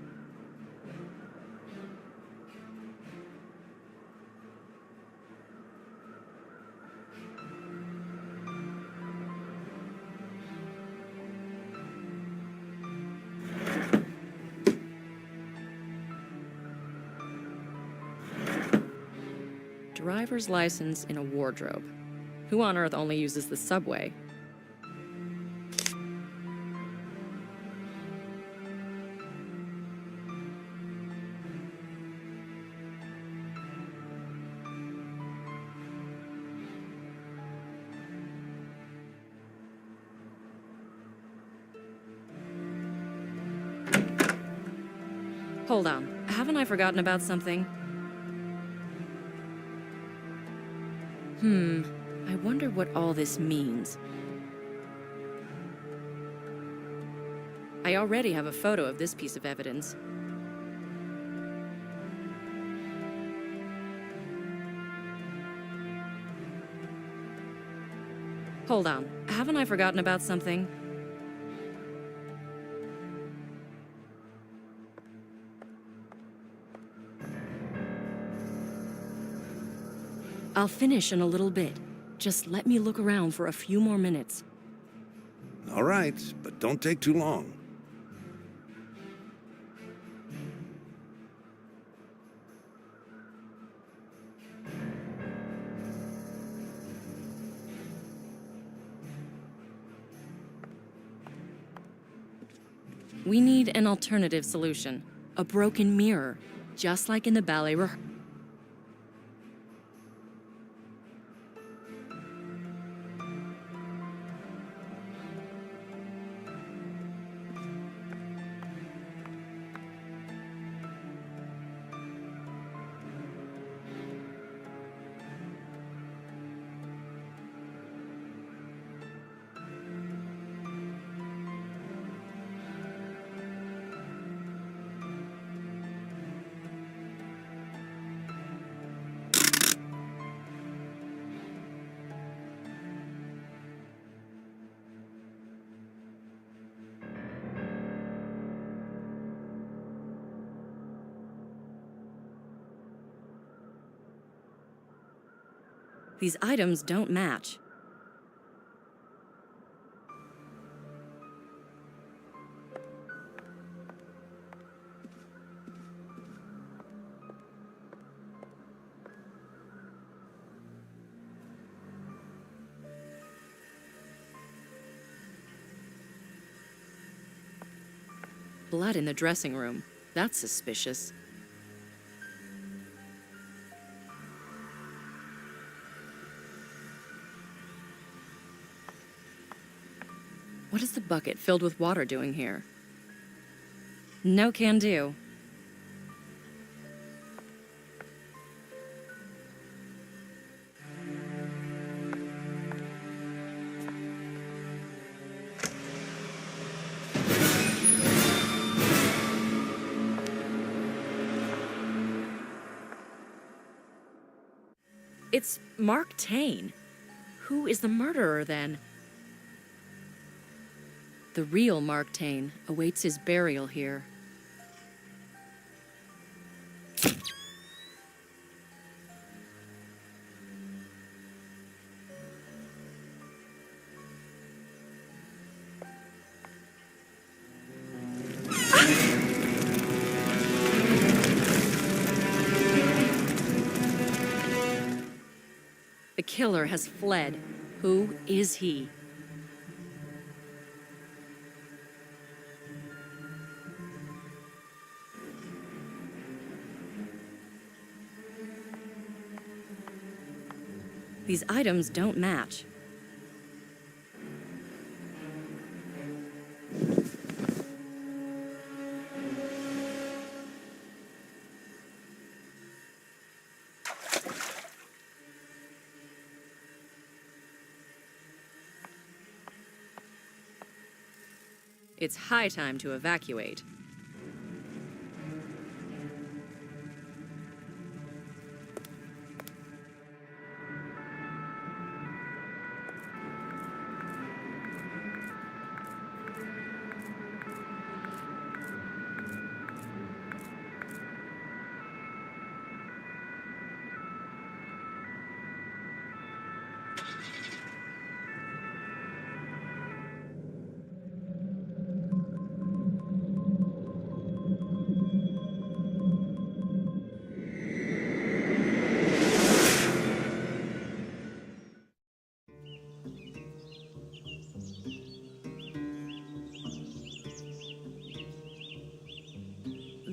A: Driver's license in a wardrobe. Who on Earth only uses the subway? Hold on. Haven't I forgotten about something? I wonder what all this means. I already have a photo of this piece of evidence. Hold on. Haven't I forgotten about something? I'll finish in a little bit. Just let me look around for a few more minutes.
L: All right, but don't take too long.
A: We need an alternative solution. A broken mirror, just like in the ballet rehearsal. These items don't match. Blood in the dressing room. That's suspicious. What is the bucket filled with water doing here? No can do. It's Mark Tane. Who is the murderer then? The real Mark Tane awaits his burial here. The killer has fled. Who is he? These items don't match. It's high time to evacuate.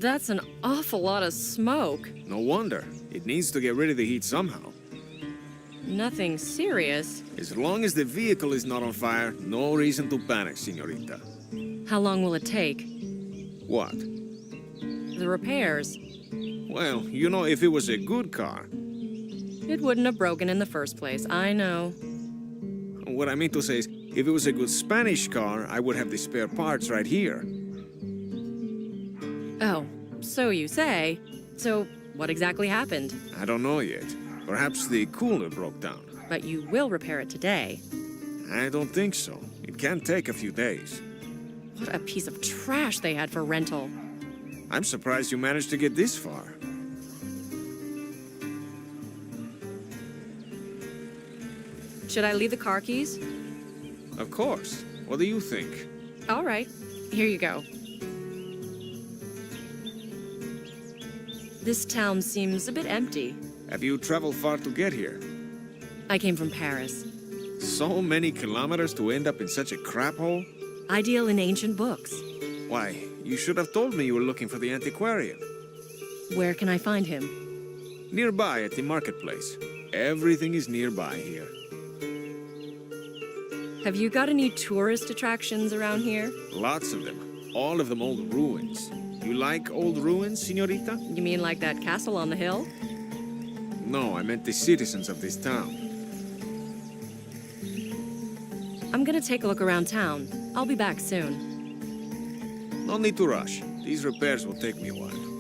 A: That's an awful lot of smoke.
D: No wonder. It needs to get rid of the heat somehow.
A: Nothing serious.
D: As long as the vehicle is not on fire, no reason to panic, señorita.
A: How long will it take?
D: What?
A: The repairs.
D: Well, you know, if it was a good car.
A: It wouldn't have broken in the first place, I know.
D: What I mean to say is, if it was a good Spanish car, I would have the spare parts right here.
A: Oh, so you say. So, what exactly happened?
D: I don't know yet. Perhaps the cooler broke down.
A: But you will repair it today.
D: I don't think so. It can take a few days.
A: What a piece of trash they had for rental.
D: I'm surprised you managed to get this far.
A: Should I leave the car keys?
D: Of course. What do you think?
A: All right, here you go. This town seems a bit empty.
D: Have you traveled far to get here?
A: I came from Paris.
D: So many kilometers to end up in such a crap hole?
A: I deal in ancient books.
D: Why, you should have told me you were looking for the antiquarian.
A: Where can I find him?
D: Nearby at the marketplace. Everything is nearby here.
A: Have you got any tourist attractions around here?
D: Lots of them. All of them old ruins. You like old ruins, señorita?
A: You mean like that castle on the hill?
D: No, I meant the citizens of this town.
A: I'm gonna take a look around town. I'll be back soon.
D: No need to rush. These repairs will take me a while.